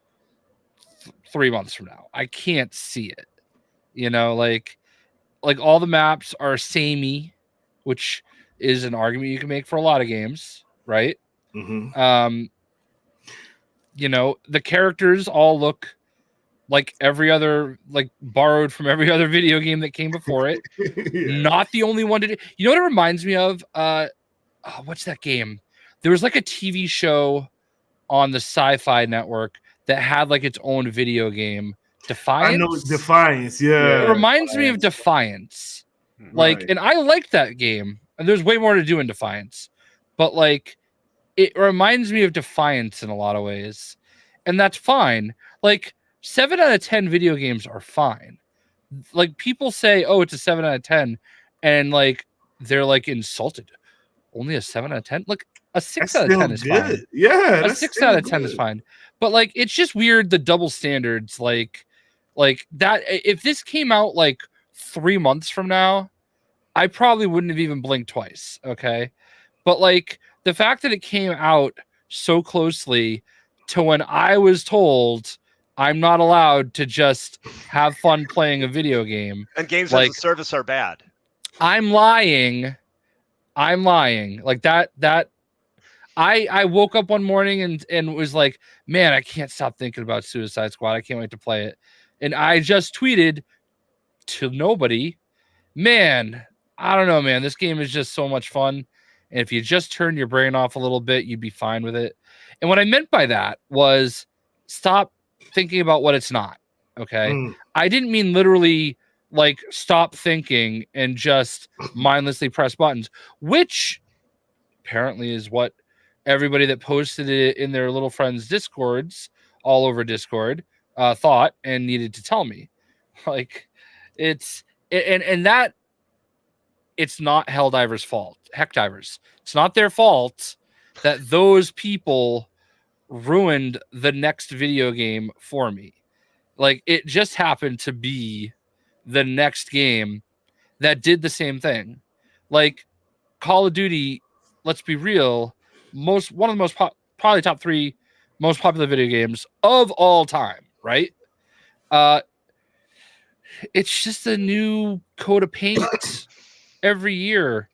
3 months from now. I can't see it. You know, like all the maps are samey, which is an argument you can make for a lot of games, right? Mm-hmm. You know, the characters all look like every other, like borrowed from every other video game that came before it. Yeah. Not the only one to do. You know what it reminds me of? what's that game? There was like a TV show on the Sci-Fi Network that had like its own video game. Defiance. I know Defiance. Yeah, It reminds me of Defiance. Like, Right. and I like that game. And there's way more to do in Defiance, but like, it reminds me of Defiance in a lot of ways, and that's fine. Like 7 out of 10 video games are fine. Like people say, "Oh, it's a 7 out of 10," and like they're like insulted. Only a 7 out of 10. Look, a 6 That's out of 10 still is good. fine. Yeah, A that's 6 still out of 10 is good. fine. But like, it's just weird the double standards. Like that. If this came out like 3 months from now, I probably wouldn't have even blinked twice. Okay, but like the fact that it came out so closely to when I was told I'm not allowed to just have fun playing a video game. And games like, as a service are bad. I'm lying. Like that. I woke up one morning and was like, man, I can't stop thinking about Suicide Squad. I can't wait to play it. And I just tweeted to nobody, man, I don't know, man. This game is just so much fun. And if you just turn your brain off a little bit, you'd be fine with it. And what I meant by that was stop thinking about what it's not. Okay. I didn't mean literally like stop thinking and just mindlessly press buttons, which apparently is what everybody that posted it in their little friends' Discords all over Discord thought and needed to tell me. Like it's and that it's not Helldivers' fault. Heckdivers. It's not their fault that those people ruined the next video game for me. Like it just happened to be the next game that did the same thing. Like Call of Duty, let's be real, one of the most probably top 3 most popular video games of all time, right? It's just a new coat of paint every year,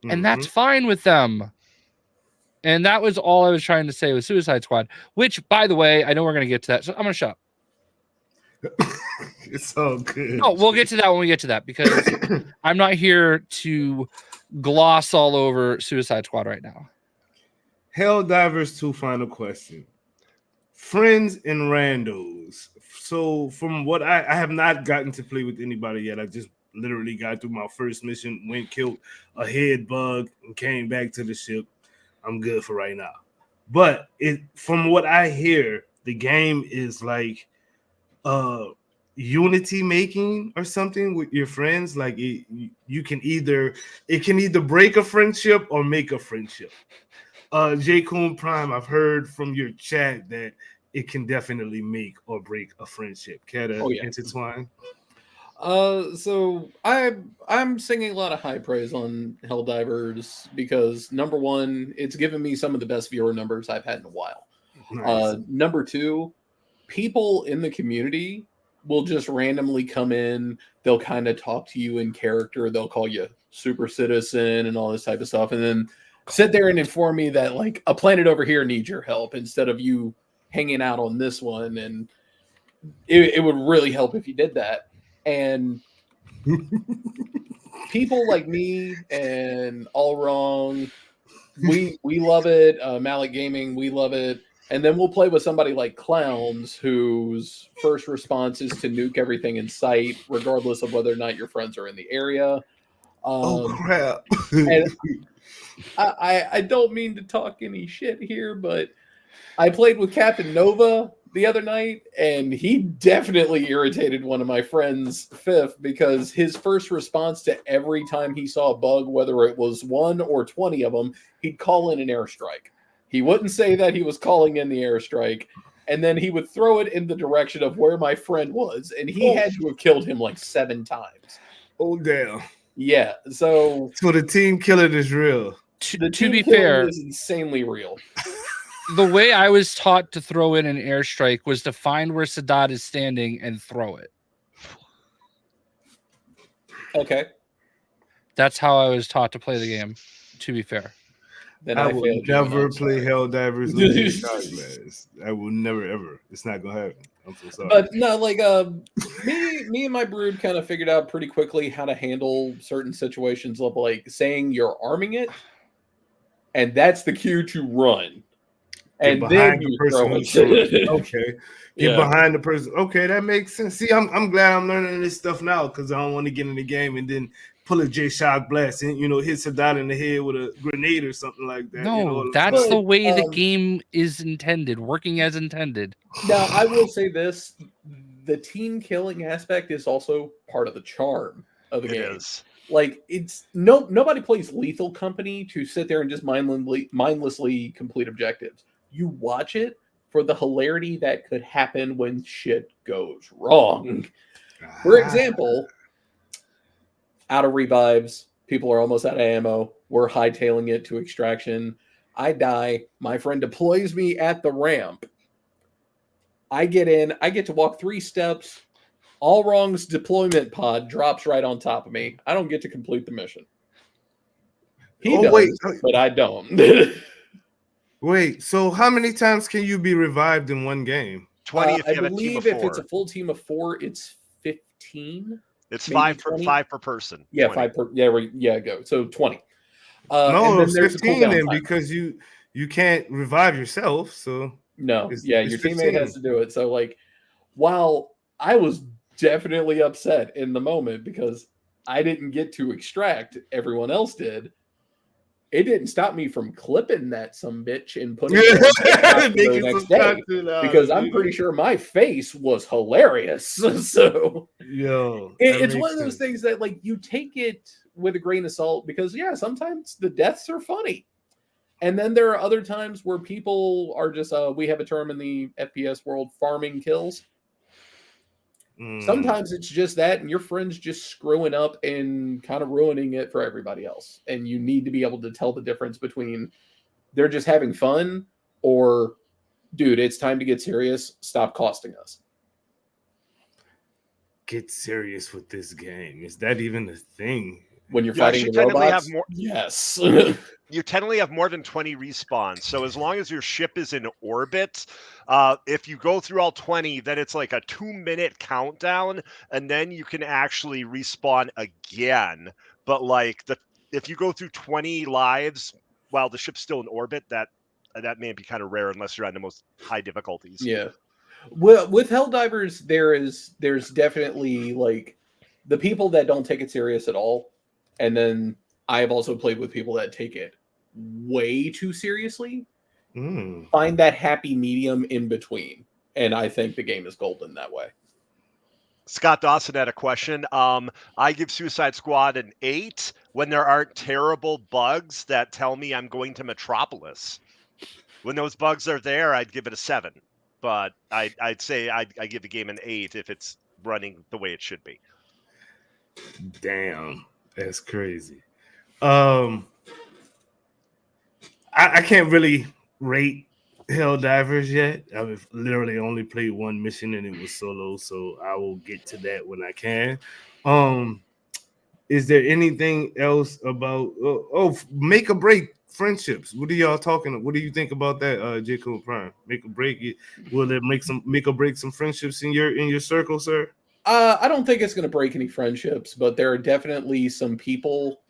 and that's fine with them. And that was all I was trying to say with Suicide Squad, which, by the way, I know we're going to get to that, so I'm going to shut up. It's all good. Oh, we'll get to that when we get to that, because I'm not here to gloss all over Suicide Squad right now. Helldivers 2 final question. Friends and randos. So from what I have not gotten to play with anybody yet. I just literally got through my first mission, went killed a head bug and came back to the ship. I'm good for right now. But from what I hear, the game is like unity making or something with your friends. Like it can either break a friendship or make a friendship. J. Coon Prime, I've heard from your chat that it can definitely make or break a friendship. Care to intertwine? So I'm singing a lot of high praise on Helldivers because number one, it's given me some of the best viewer numbers I've had in a while. Nice. Number two, people in the community will just randomly come in. They'll kind of talk to you in character. They'll call you super citizen and all this type of stuff, and then sit there and inform me that like a planet over here needs your help instead of you hanging out on this one. And it would really help if you did that. And people like me and All Wrong, we love it. Malik Gaming, we love it. And then we'll play with somebody like Clowns, whose first response is to nuke everything in sight, regardless of whether or not your friends are in the area. Oh crap! And I don't mean to talk any shit here, but I played with Captain Nova the other night, and he definitely irritated one of my friends, Fifth, because his first response to every time he saw a bug, whether it was 1 or 20 of them, he'd call in an airstrike. He wouldn't say that he was calling in the airstrike, and then he would throw it in the direction of where my friend was, and he had to have killed him like 7 times. Oh damn! Yeah, so the team killing is real. The To be killing fair, is insanely real. the way I was taught to throw in an airstrike was to find where Sadat is standing and throw it. Okay. That's how I was taught to play the game, to be fair. Then I will failed you, never and I'm play sorry. Helldivers Losing Shot Glass. I will never ever. It's not gonna happen. I'm so sorry. But no, like me and my brood kind of figured out pretty quickly how to handle certain situations of like saying you're arming it and that's the cue to run. Get And behind then the you person throw who's it. throwing. Okay. Get Yeah. behind the person. Okay, that makes sense. See, I'm glad I'm learning this stuff now because I don't want to get in the game and then pull a J-Shock blast and hit Sadat in the head with a grenade or something like that. No, that's saying? the way the But, game is intended, working as intended. Now, I will say this: the team killing aspect is also part of the charm of the It game. is. Like, it's nobody plays Lethal Company to sit there and just mindlessly complete objectives. You watch it for the hilarity that could happen when shit goes wrong. For example, out of revives, people are almost out of ammo. We're hightailing it to extraction. I die. My friend deploys me at the ramp. I get in. I get to walk 3 steps. All Wrong's deployment pod drops right on top of me. I don't get to complete the mission. He does, wait. but I don't. Wait, so how many times can you be revived in one game? 20 if I you have a team of believe if 4. it's a full team of 4, it's 15. It's maybe 5 per person. Yeah, 20. 5 per. Yeah, go. So 20. No, and then it's there's a 15 cooldown then timer. because you can't revive yourself. So No, it's your 15. teammate has to do it. So, like, while I was definitely upset in the moment because I didn't get to extract, everyone else did. It didn't stop me from clipping that some bitch and putting it on the next day because I'm pretty sure my face was hilarious. So it's one of those things that, like, you take it with a grain of salt because sometimes the deaths are funny. And then there are other times where people are just, we have a term in the FPS world, farming kills. Sometimes it's just that, and your friend's just screwing up and kind of ruining it for everybody else. And you need to be able to tell the difference between they're just having fun or, dude, it's time to get serious. Stop costing us. Get serious with this game. Is that even a thing? When you're fighting the robots? Yes. You technically have more than 20 respawns. So as long as your ship is in orbit, if you go through all 20, then it's like a 2-minute countdown, and then you can actually respawn again. But like if you go through 20 lives while the ship's still in orbit, that may be kind of rare unless you're on the most high difficulties. Yeah. Well, with Helldivers, there's definitely, like, the people that don't take it serious at all, and then I have also played with people that take it way too seriously. Find that happy medium in between, and I think the game is golden that way. Scott Dawson had a question. I give Suicide Squad an 8 when there aren't terrible bugs that tell me I'm going to Metropolis. When those bugs are there, I'd give it a 7. But I'd say I give the game an 8 if it's running the way it should be. Damn, that's crazy. I can't really rate Helldivers yet. I've literally only played one mission and it was solo, so I will get to that when I can. Is there anything else about make or break friendships? What are y'all talking? What do you think about that, Jacob Prime? Make or break it? Will it make or break some friendships in your circle, sir? I don't think it's going to break any friendships, but there are definitely some people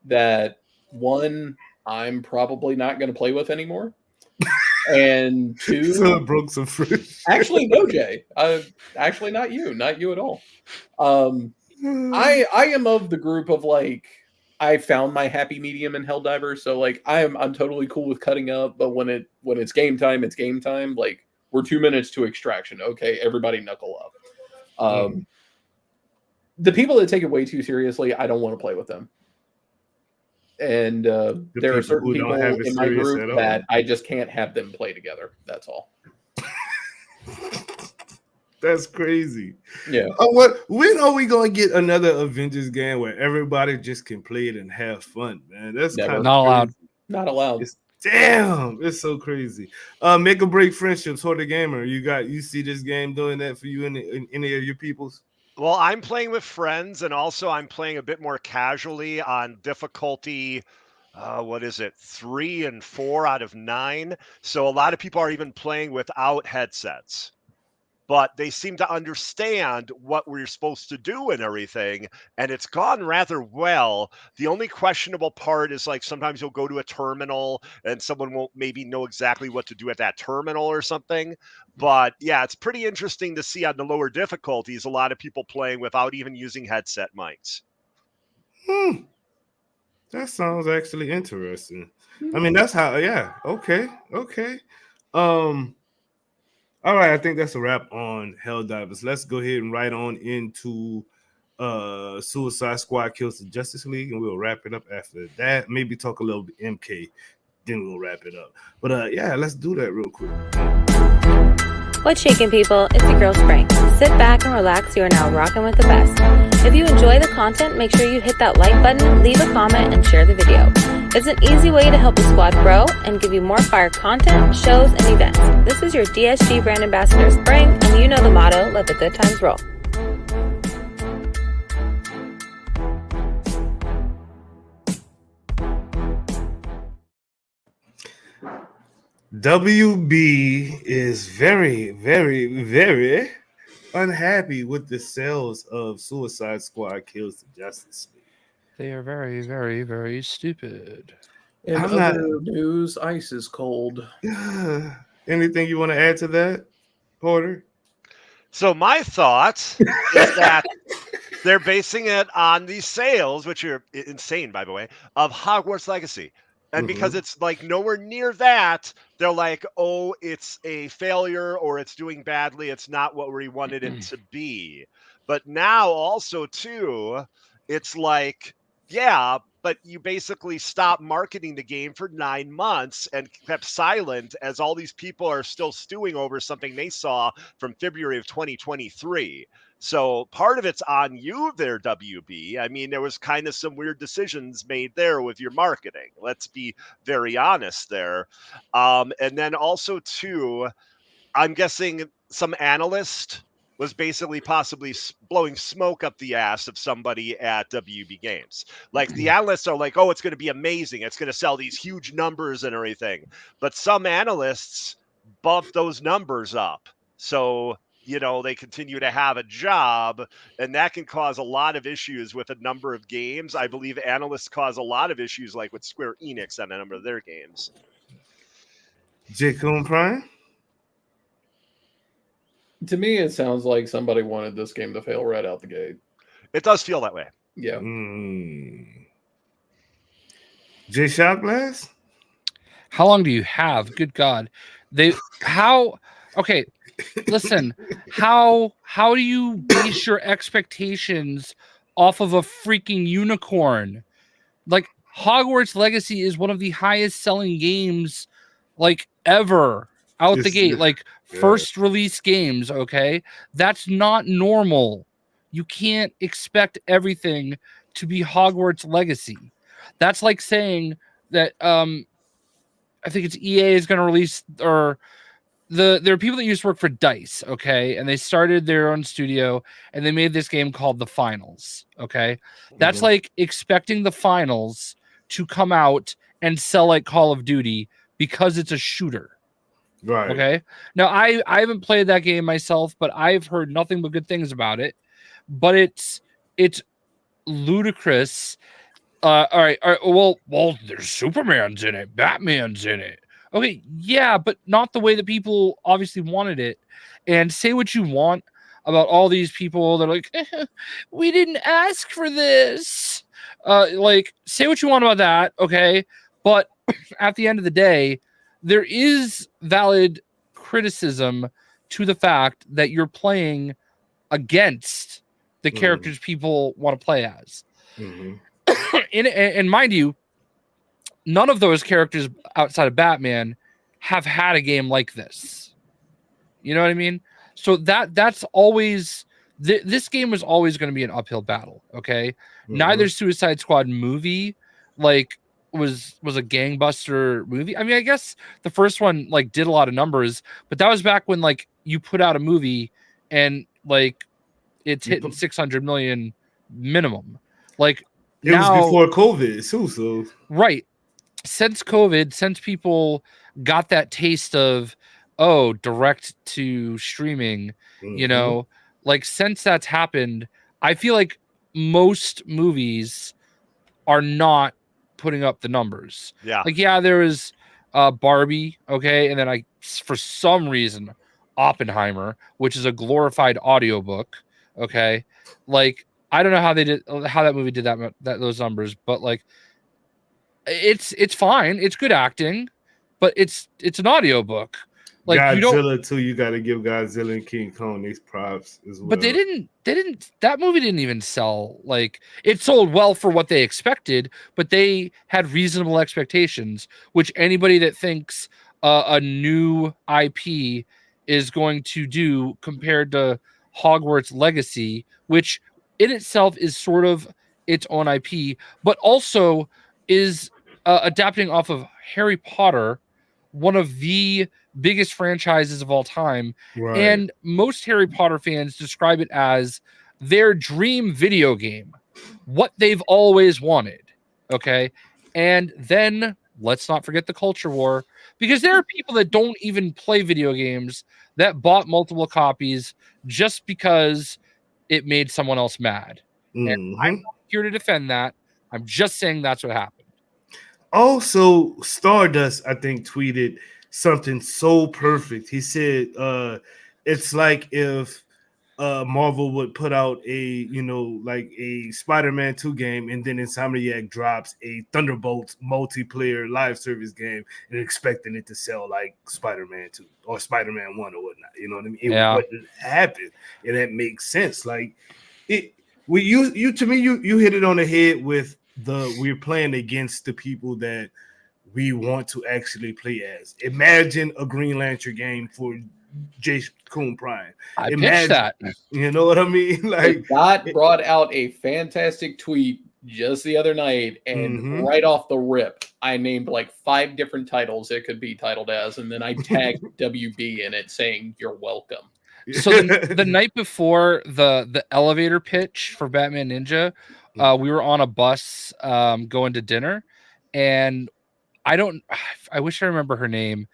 that, one, I'm probably not going to play with anymore. And 2, so it broke some friendships. Actually, no, Jay. Actually, not you at all. I am of the group of, like, I found my happy medium in Helldivers, so, like, I'm totally cool with cutting up, but when it's game time, it's game time. Like, we're 2 minutes to extraction. Okay, everybody knuckle up. The people that take it way too seriously, I don't want to play with them. And there are certain people in my group that I just can't have them play together. That's all. That's crazy. Yeah. When are we gonna get another Avengers game where everybody just can play it and have fun, man? That's kind of not allowed. Not allowed. Damn, it's so crazy. Make or break friendships. For the gamer, you see this game doing that for you and any of your peoples? Well, I'm playing with friends, and also I'm playing a bit more casually on difficulty. What is it? 3 and 4 out of 9. So a lot of people are even playing without headsets. but they seem to understand what we're supposed to do and everything, and it's gone rather well. The only questionable part is like sometimes you'll go to a terminal and someone won't maybe know exactly what to do at that terminal or something. But yeah, it's pretty interesting to see on the lower difficulties a lot of people playing without even using headset mics. That sounds actually interesting. I mean, that's how. Yeah. Okay. All right, I think that's a wrap on Helldivers. Let's go ahead and right on into Suicide Squad Kills the Justice League, and we'll wrap it up after that. Maybe talk a little bit MK, then we'll wrap it up. But yeah, let's do that real quick. What's shaking, people? It's your girl Spring. Sit back and relax. You are now rocking with the best. If you enjoy the content, make sure you hit that like button, leave a comment, and share the video. It's an easy way to help the squad grow and give you more fire content, shows, and events. This is your DSG brand ambassador Spring, and you know the motto, let the good times roll. WB is very, very, very unhappy with the sales of Suicide Squad Kills the Justice League. They are very, very, very stupid. In other news, ice is cold. Anything you want to add to that, Porter? So my thought is that they're basing it on the sales, which are insane, by the way, of Hogwarts Legacy. And because it's like nowhere near that, they're like, oh, it's a failure or it's doing badly. It's not what we wanted it to be. But now also, too, it's like, yeah, but you basically stopped marketing the game for 9 months and kept silent as all these people are still stewing over something they saw from February of 2023. So part of it's on you there, WB. I mean, there was kind of some weird decisions made there with your marketing. Let's be very honest there. And then also, too, I'm guessing some analyst was basically possibly blowing smoke up the ass of somebody at WB Games. Like the analysts are like, oh, it's going to be amazing. It's going to sell these huge numbers and everything. But some analysts bump those numbers up. So, you know, they continue to have a job, and that can cause a lot of issues with a number of games. I believe analysts cause a lot of issues like with Square Enix on a number of their games. Jacob Prime? To me, it sounds like somebody wanted this game to fail right out the gate. It does feel that way. Yeah. Jay Shotglass? How long do you have? Good God. Okay, listen, how do you base your expectations off of a freaking unicorn? Like, Hogwarts Legacy is one of the highest selling games like ever out the gate, like first release games. Okay, that's not normal. You can't expect everything to be Hogwarts Legacy. That's like saying that I think it's EA is going to release, or there are people that used to work for DICE, okay, and they started their own studio and they made this game called The Finals. Okay, that's like expecting The Finals to come out and sell like Call of Duty because it's a shooter. Right. Okay. Now I haven't played that game myself, but I've heard nothing but good things about it. But it's ludicrous. All right. Well, there's Superman's in it, Batman's in it. Okay, yeah, but not the way that people obviously wanted it. And say what you want about all these people that are like, we didn't ask for this. Like, say what you want about that, okay? But at the end of the day, there is valid criticism to the fact that you're playing against the characters people want to play as. And mind you, none of those characters outside of Batman have had a game like this. You know what I mean? So that's always this game was always going to be an uphill battle. Okay, neither Suicide Squad movie like was a gangbuster movie. I mean, I guess the first one like did a lot of numbers, but that was back when like you put out a movie and like it's hitting 600 million minimum. Like it was before COVID too, so right. Since COVID, since people got that taste of oh, direct to streaming, you know, like since that's happened, I feel like most movies are not putting up the numbers. Yeah. Like, yeah, there was Barbie, okay, and then for some reason, Oppenheimer, which is a glorified audiobook, okay. Like, I don't know how that movie did those numbers, but like, it's fine. It's good acting, but it's an audiobook. Like, Godzilla too, you got to give Godzilla and King Kong these props as well. But they didn't. That movie didn't even sell. Like, it sold well for what they expected, but they had reasonable expectations. Which anybody that thinks a new IP is going to do compared to Hogwarts Legacy, which in itself is sort of its own IP, but also is adapting off of Harry Potter, one of the biggest franchises of all time. Right. And most Harry Potter fans describe it as their dream video game, what they've always wanted. Okay. And then let's not forget the culture war, because there are people that don't even play video games that bought multiple copies just because it made someone else mad. And I'm not here to defend that. I'm just saying that's what happened. Also, Stardust, I think, tweeted something so perfect. He said, it's like if Marvel would put out a Spider-Man 2 game, and then Insomniac drops a Thunderbolts multiplayer live service game and expecting it to sell like Spider-Man 2 or Spider-Man 1 or whatnot. You know what I mean? Yeah. It wouldn't happen. And that makes sense. Like, you hit it on the head with we're playing against the people that we want to actually play as. Imagine a Green Lantern game for Jason Coon Prime. I pitched that. You know what I mean? Like, Dot brought out a fantastic tweet just the other night, and right off the rip, I named like 5 different titles it could be titled as, and then I tagged WB in it saying, "You're welcome." So the night before the elevator pitch for Batman Ninja, we were on a bus going to dinner, and I wish I remember her name,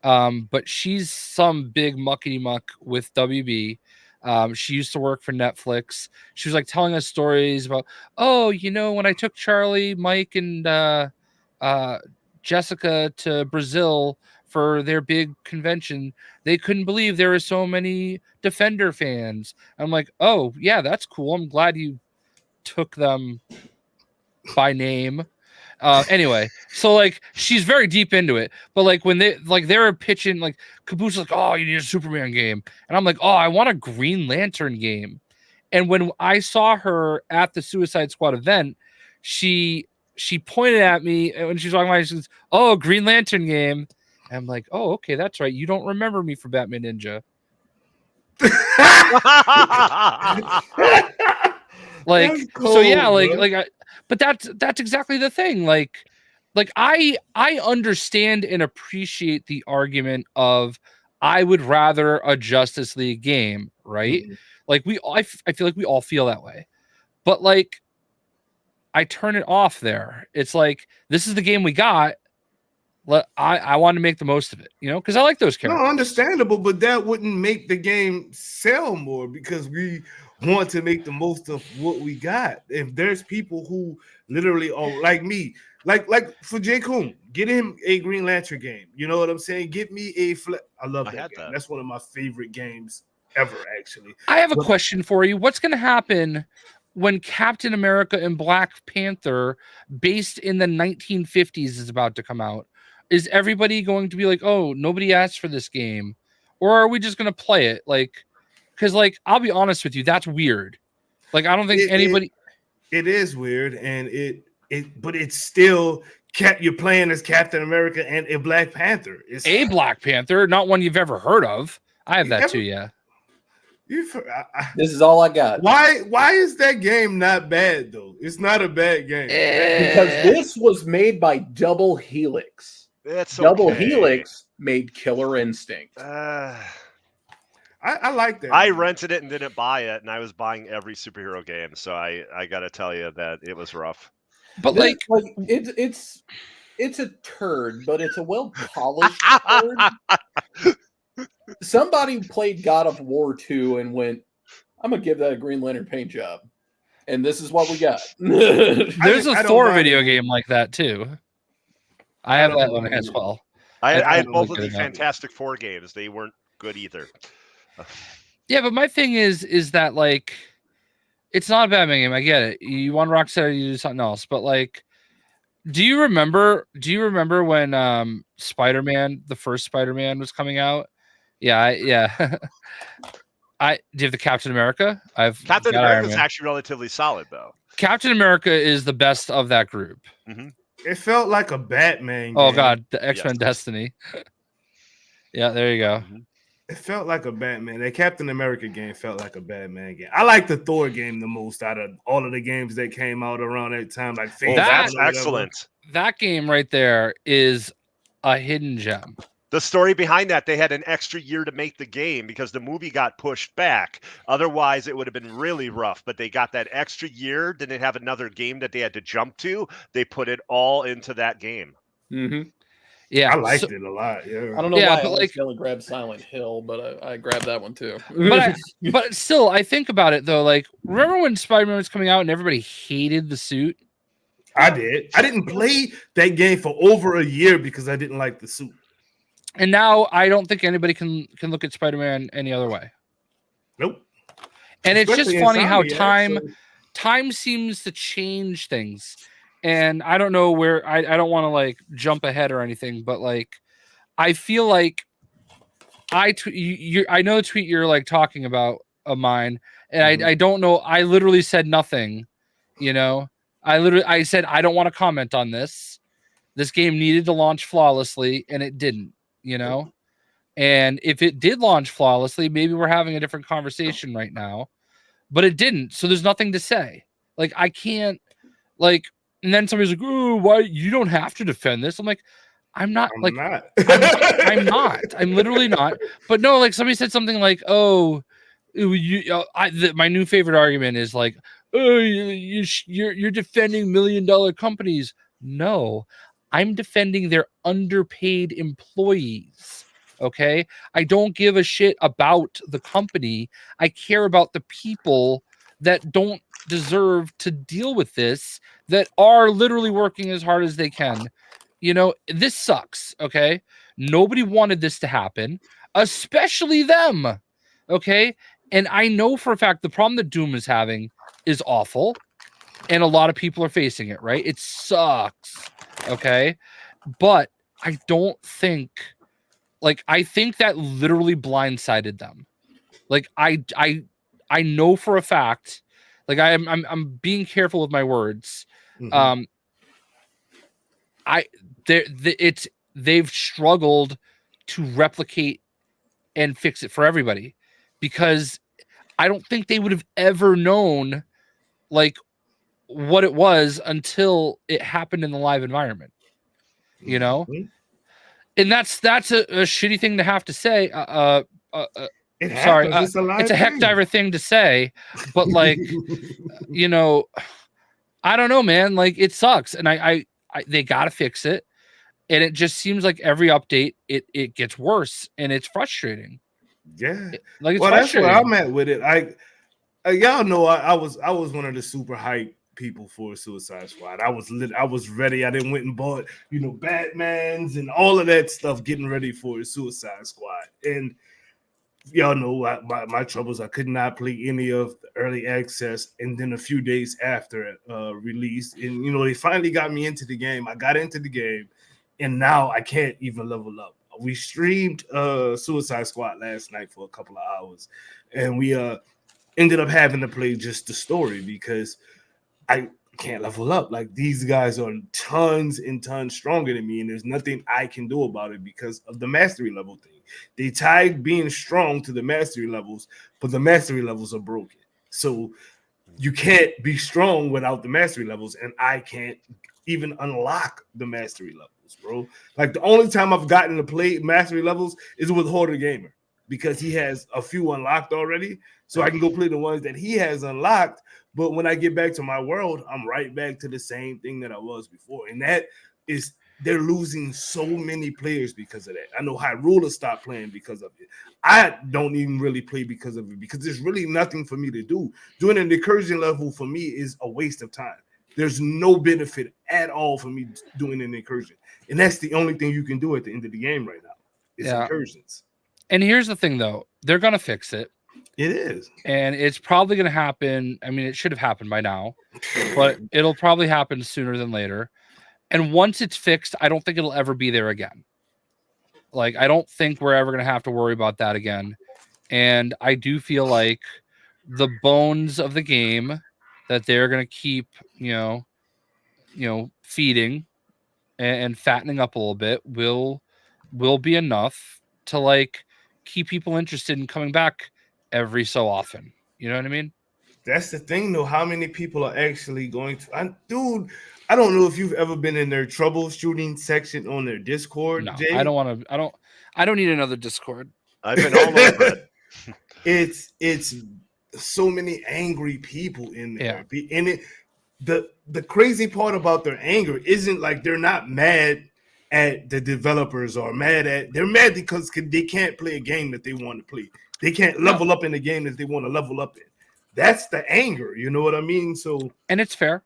but she's some big muckety muck with WB. She used to work for Netflix. She was like telling us stories about, when I took Charlie, Mike, and Jessica to Brazil for their big convention, they couldn't believe there were so many Defender fans. I'm like, oh yeah, that's cool. I'm glad you took them by name. Anyway, so like she's very deep into it, but like when they were pitching, like Caboose like, oh, you need a Superman game, and I'm like, oh, I want a Green Lantern game. And when I saw her at the Suicide Squad event, she pointed at me when she was talking about it, she says, oh, Green Lantern game. And I'm like, oh, okay, that's right. You don't remember me for Batman Ninja. Like, cold, so yeah, but that's exactly the thing. Like I understand and appreciate the argument of I would rather a Justice League game, right? Like I feel like we all feel that way, but like I turn it off there. It's like, this is the game we got. I want to make the most of it, because I like those characters. No, understandable, but that wouldn't make the game sell more because we want to make the most of what we got. If there's people who literally are like me, like for J. Coon, get him a Green Lantern game. You know what I'm saying? Get me I love that game. That's one of my favorite games ever, actually. I have a question for you. What's going to happen when Captain America and Black Panther, based in the 1950s, is about to come out? Is everybody going to be like, oh, nobody asked for this game? Or are we just going to play it? Like, because, like, I'll be honest with you, that's weird. Like, I don't think anybody... It is weird, and but it's still... You're playing as Captain America and a Black Panther. It's a Black Panther, not one you've ever heard of. I have that too, yeah. This is all I got. Why is that game not bad, though? It's not a bad game. Because this was made by Double Helix. Double Helix made Killer Instinct. I like that. I rented it and didn't buy it, and I was buying every superhero game, so I got to tell you that it was rough. But it's a turd, but it's a well polished turd. somebody played God of War 2 and went, I'm gonna give that a Green Lantern paint job. And this is what we got. There's I a don't Thor mind video it. game like that too. I have don't that one mind as it. well. I I had don't both look of the good enough. Fantastic Four games. They weren't good either. Yeah, but my thing is that like it's not a Batman game. I get it. You want Rocksteady to do something else, but like, do you remember when Spider-Man, the first Spider-Man, was coming out? Yeah, yeah. Do you have the Captain America? I've Captain got Iron America's Man. actually relatively solid, though. Captain America is the best of that group. It felt like a Batman game. Oh God, the X-Men Yes. Destiny. Yeah, there you go. It felt like a Batman. That Captain America game felt like a Batman game. I like the Thor game the most out of all of the games that came out around that time. Like Phase That- One or whatever. Excellent. That game right there is a hidden gem. The story behind that, they had an extra year to make the game because the movie got pushed back. Otherwise, it would have been really rough. But they got that extra year. Didn't have another game that they had to jump to. They put it all into that game. Mm-hmm. Yeah, I liked it a lot. Yeah. I don't know Yeah, why but I like- like grabbed Silent Hill, but I grabbed that one too. but still, I think about it though. Like, remember when Spider-Man was coming out and everybody hated the suit? I did. I didn't play that game for over a year because I didn't like the suit. And now I don't think anybody can look at Spider-Man any other way. Nope. And it's just Especially in funny how Insomniac, so- time seems to change things. And I don't know where I don't want to like jump ahead or anything, but like I feel like I know the tweet you're like talking about of mine, and I don't know. I literally said nothing, you know. I said I don't want to comment on this. This game needed to launch flawlessly, and it didn't, you know. And if it did launch flawlessly, maybe we're having a different conversation right now. But it didn't, so there's nothing to say. Like I can't like. And then somebody's like, "Oh, why you don't have to defend this?" I'm like, I'm not. I'm not. I'm literally not. But no, like somebody said something like, "Oh, my new favorite argument is like, oh, you're defending $1 million companies." No, I'm defending their underpaid employees. Okay, I don't give a shit about the company. I care about the people that don't deserve to deal with this, that are literally working as hard as they can. You know, this sucks. Okay, nobody wanted this to happen, especially them. Okay, and I know for a fact the problem that Doom is having is awful, and a lot of people are facing it. Right, it sucks. Okay, but I don't think, like, I think that literally blindsided them. Like I know for a fact, like I'm being careful with my words. Mm-hmm. They've struggled to replicate and fix it for everybody, because I don't think they would have ever known like what it was until it happened in the live environment, you know. And that's a shitty thing to have to say. Sorry, it's a heck diver thing to say, but like, you know, I don't know, man. Like, it sucks, and I they gotta fix it, and it just seems like every update it gets worse, and it's frustrating. Yeah, like, it's well, that's frustrating. where I'm at with it. Y'all know I was one of the super hype people for Suicide Squad. I was ready. I didn't went and bought, you know, Batmans and all of that stuff, getting ready for Suicide Squad. And y'all know my troubles. I could not play any of the early access, and then a few days after it release, and you know, they finally got me into the game. I got into the game, and now I can't even level up. We streamed Suicide Squad last night for a couple of hours, and we ended up having to play just the story because I can't level up. Like, these guys are tons and tons stronger than me, and there's nothing I can do about it because of the mastery level thing. They tied being strong to the mastery levels, but the mastery levels are broken. So you can't be strong without the mastery levels, and I can't even unlock the mastery levels, bro. Like, the only time I've gotten to play mastery levels is with Hoarder Gamer, because he has a few unlocked already, so I can go play the ones that he has unlocked. But when I get back to my world, I'm right back to the same thing that I was before, and that is they're losing so many players because of that. I know Hyrule stopped playing because of it. I don't even really play because of it, because there's really nothing for me to do. Doing an incursion level for me is a waste of time. There's no benefit at all for me doing an incursion. And that's the only thing you can do at the end of the game right now is incursions. And here's the thing, though. They're going to fix it. It is. And it's probably going to happen. I mean, it should have happened by now, but it'll probably happen sooner than later. And once it's fixed, I don't think it'll ever be there again. Like, I don't think we're ever going to have to worry about that again. And I do feel like the bones of the game that they're going to keep, feeding and fattening up a little bit will be enough to like keep people interested in coming back every so often. You know what I mean? That's the thing, though. How many people are actually going to? I don't know if you've ever been in their troubleshooting section on their Discord. No, Jay. I don't want to. I don't need another Discord. I've been all over it. It's so many angry people in there, and the crazy part about their anger isn't like they're not mad at the developers or they're mad because they can't play a game that they want to play. They can't level up in the game that they want to level up in. That's the anger, you know what I mean? So, and it's fair.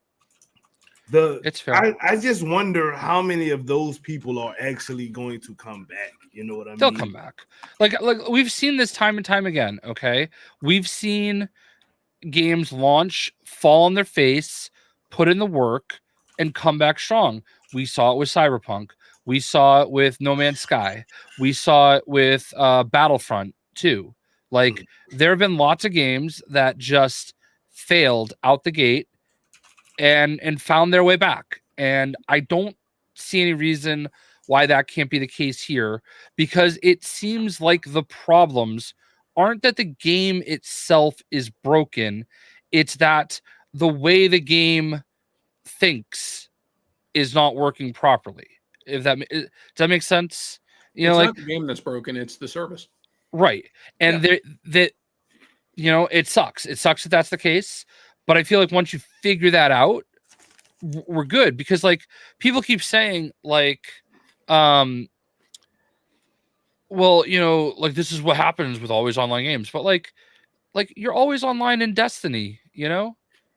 It's fair. I just wonder how many of those people are actually going to come back. You know what I mean? They'll come back. Like we've seen this time and time again. Okay, we've seen games launch, fall on their face, put in the work, and come back strong. We saw it with Cyberpunk. We saw it with No Man's Sky. We saw it with Battlefront 2. Like, there have been lots of games that just failed out the gate and found their way back. And I don't see any reason why that can't be the case here, because it seems like the problems aren't that the game itself is broken. It's that the way the game thinks is not working properly. Does that make sense? It's not the game that's broken, it's the service. Right. And it sucks. It sucks that that's the case. But I feel like once you figure that out, we're good. Because like people keep saying like, like this is what happens with always online games. But like you're always online in Destiny,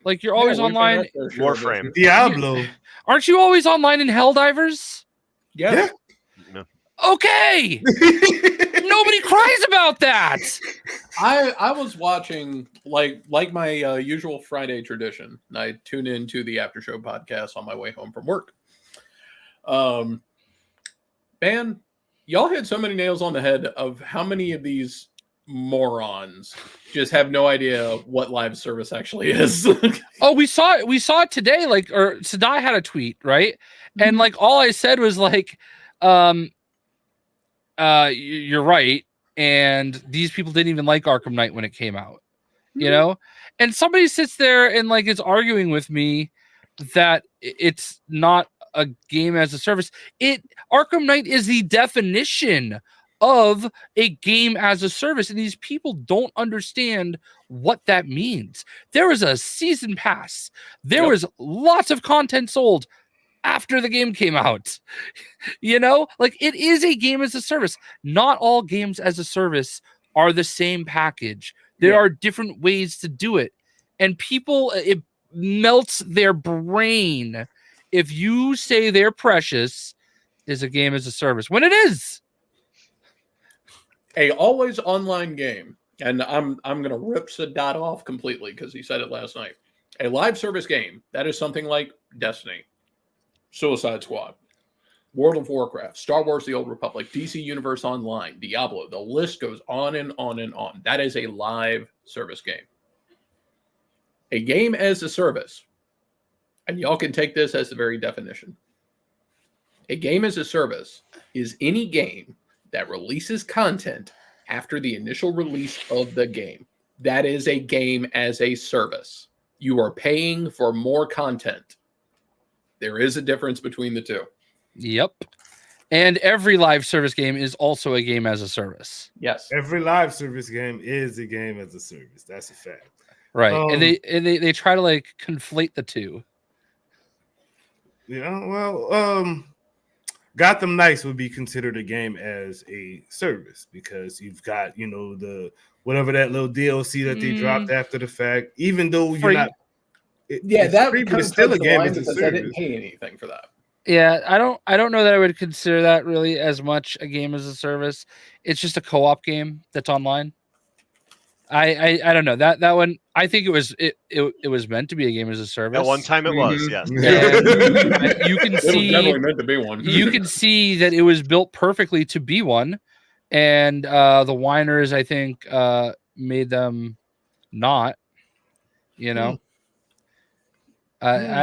like you're always online. Warframe. Diablo. Aren't you always online in Helldivers? Yeah. Okay. Nobody cries about that. I was watching like my usual Friday tradition. I tune into the After Show podcast on my way home from work. Man, y'all hit so many nails on the head of how many of these morons just have no idea what live service actually is. Oh, we saw it today. Like, or Sadai had a tweet, right? Mm-hmm. And like all I said was like, you're right. And these people didn't even like Arkham Knight when it came out, and somebody sits there and like is arguing with me that it's not a game as a service. Arkham Knight is the definition of a game as a service, and these people don't understand what that means. There was a season pass. There was lots of content sold after the game came out. Like it is a game as a service. Not all games as a service are the same package. There are different ways to do it. And people, it melts their brain if you say They're Precious is a game as a service when it is a always online game. And I'm gonna rip Sadat off completely because he said it last night. A live service game that is something like Destiny, Suicide Squad, World of Warcraft, Star Wars The Old Republic, DC Universe Online, Diablo. The list goes on and on and on. That is a live service game. A game as a service, and y'all can take this as the very definition. A game as a service is any game that releases content after the initial release of the game. That is a game as a service. You are paying for more content. There is a difference between the two. Yep. And every live service game is also a game as a service. Yes. Every live service game is a game as a service. That's a fact. Right. And they try to like conflate the two. Yeah, well, Gotham Knights would be considered a game as a service because you've got, the whatever that little DLC that they dropped after the fact, even though you're Free. not. It's that free, but it's still a game as a because I didn't service. pay anything for that. Yeah, I don't know that I would consider that really as much a game as a service. It's just a co-op game that's online. I don't know that one. I think it was meant to be a game as a service. At one time it was, yes. And you can It was see definitely meant to be one. you can see that it was built perfectly to be one, and the whiners I think made them not. I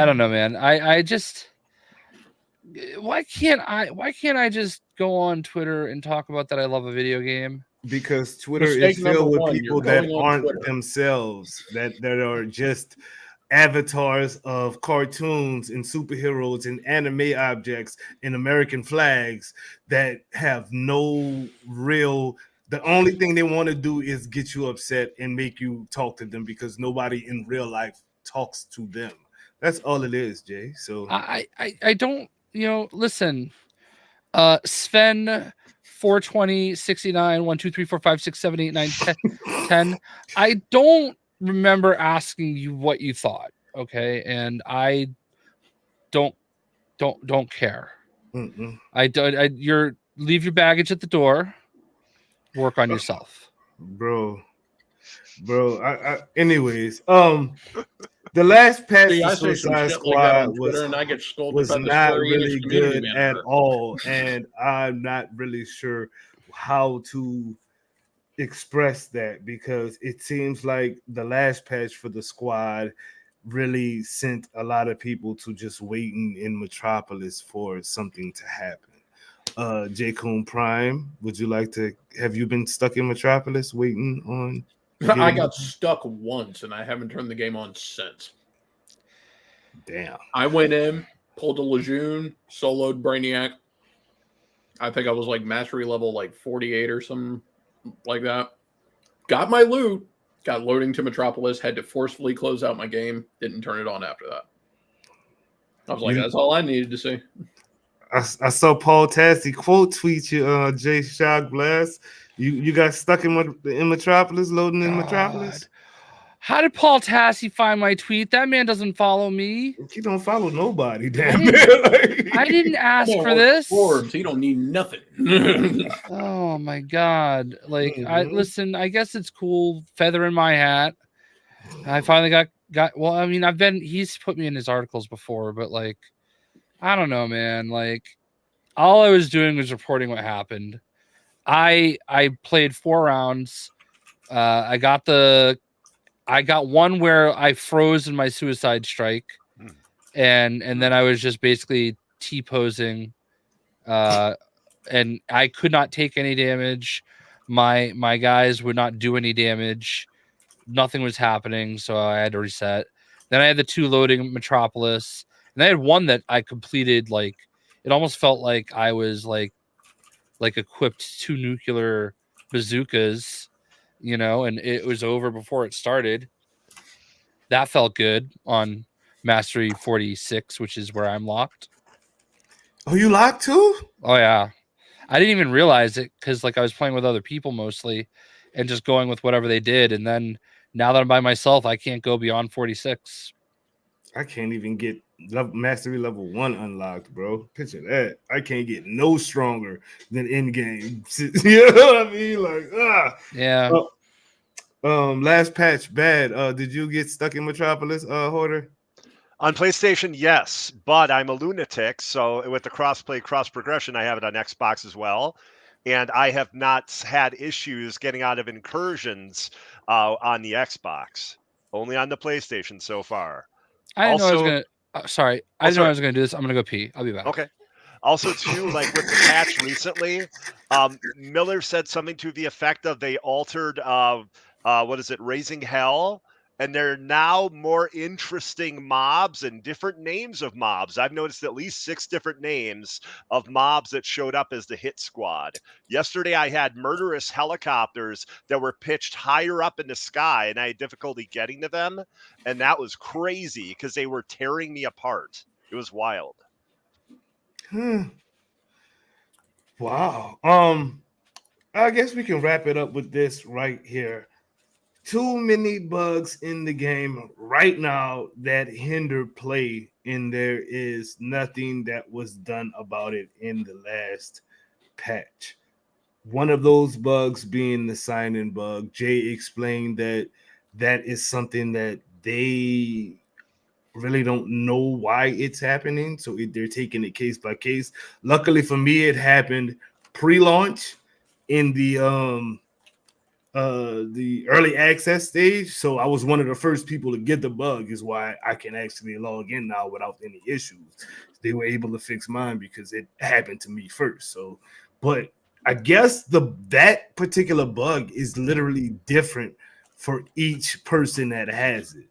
don't know, man. I just why can't I just go on Twitter and talk about that I love a video game? Because Twitter Mistake is filled number with one, people you're that going on aren't Twitter. themselves, that are just avatars of cartoons and superheroes and anime objects and American flags that have no real. The only thing they want to do is get you upset and make you talk to them because nobody in real life talks to them. That's all it is, Jay. So I don't, listen, Sven 420 69 1 2 3 4 5 6 7 8 9 10. I don't remember asking you what you thought, okay? And I don't care. You're leave your baggage at the door. Work on yourself, bro. Anyways, the last patch See, for I say some Suicide shit like that on Squad Twitter, and I get scolded was by the not Square Enix really community good at manager. all, and I'm not really sure how to express that because it seems like the last patch for the squad really sent a lot of people to just waiting in Metropolis for something to happen. J. Coon Prime, have you been stuck in Metropolis waiting on? I got stuck once, and I haven't turned the game on since. Damn. I went in, pulled a Lejeune, soloed Brainiac. I think I was like mastery level like 48 or something like that. Got my loot, got loading to Metropolis, had to forcefully close out my game, didn't turn it on after that. I was like, that's all I needed to see. I saw Paul Tassi quote tweet you, Jay Shock Blast. You got stuck in Metropolis, loading in Metropolis? How did Paul Tassi find my tweet? That man doesn't follow me. He don't follow nobody, damn it. I didn't ask for this. Forbes, he don't need nothing. Oh my god. Listen, I guess it's cool. Feather in my hat. I finally got well, I mean, he's put me in his articles before, but I don't know, man. All I was doing was reporting what happened. I played 4 rounds. I got one where I froze in my suicide strike, and then I was just basically T-posing, and I could not take any damage. My guys would not do any damage. Nothing was happening, so I had to reset. Then I had the 2 loading Metropolis, and I had one that I completed. It almost felt like I was like equipped 2 nuclear bazookas. And it was over before it started. That felt good on Mastery 46, which is where I'm locked. Oh, you locked too? Oh, yeah. I didn't even realize it because I was playing with other people mostly and just going with whatever they did. And then now that I'm by myself, I can't go beyond 46. I can't even get Mastery level 1 unlocked, bro. Picture that. I can't get no stronger than in game. You know what I mean? Yeah. Last patch bad. Did you get stuck in Metropolis, Hoarder? On PlayStation, yes, but I'm a lunatic, so with the cross-play, cross-progression, I have it on Xbox as well, and I have not had issues getting out of incursions on the Xbox. Only on the PlayStation so far. I didn't know I was gonna. Sorry, I didn't know I was gonna do this. I'm gonna go pee. I'll be back. Okay. Also, too, with the patch recently, Miller said something to the effect of they altered, Raising Hell, and there are now more interesting mobs and different names of mobs. I've noticed at least 6 different names of mobs that showed up as the hit squad. Yesterday, I had murderous helicopters that were pitched higher up in the sky, and I had difficulty getting to them, and that was crazy because they were tearing me apart. It was wild. Wow. I guess we can wrap it up with this right here. Too many bugs in the game right now that hinder play, and there is nothing that was done about it in the last patch. One of those bugs being the sign-in bug. Jay explained that that is something that they really don't know why it's happening, so they're taking it case by case. Luckily for me, it happened pre-launch in the early access stage, so I was one of the first people to get the bug, is why I can actually log in now without any issues. They were able to fix mine because it happened to me first. So, but I guess that particular bug is literally different for each person that has it.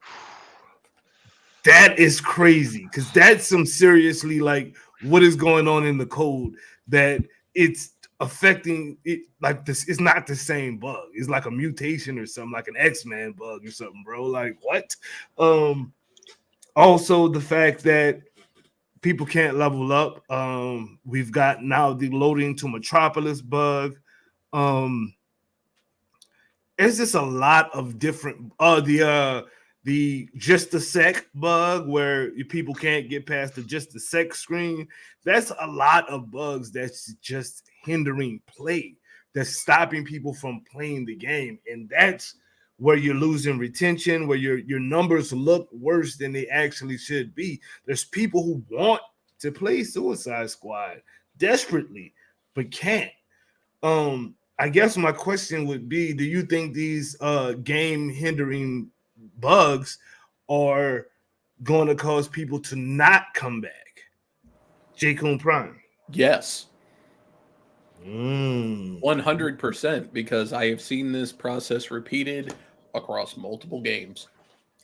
That is crazy, because that's some seriously like what is going on in the code that it's affecting it. Like this, it's not the same bug. It's like a mutation or something, like an X-Man bug or something, bro. Like what? Also the fact that people can't level up. We've got now the loading to Metropolis bug. It's just a lot of different the just a sec bug where people can't get past the just a sec screen. That's a lot of bugs that's just hindering play, that's stopping people from playing the game, and that's where you're losing retention, where your numbers look worse than they actually should be. There's people who want to play Suicide Squad desperately but can't. I guess my question would be, do you think these game hindering bugs are going to cause people to not come back? J. Coon Prime. Yes. 100%, because I have seen this process repeated across multiple games.